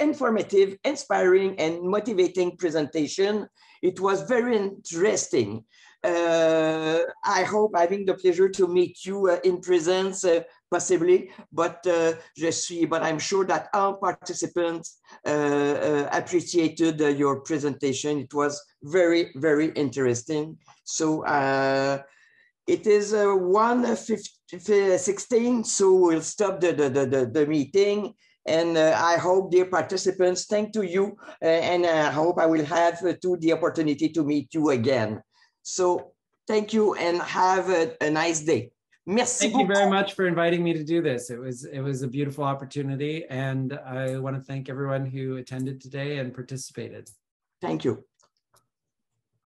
informative, inspiring, and motivating presentation. It was very interesting. I hope having the pleasure to meet you in presence, possibly, but I'm sure that all participants appreciated your presentation. It was very, very interesting. So it is 1:16, so we'll stop the meeting. And I hope, dear participants, thank to you, and I hope I will have the opportunity to meet you again. So thank you and have a nice day. Merci Thank you very much for inviting me to do this. It was a beautiful opportunity, and I want to thank everyone who attended today and participated. Thank you.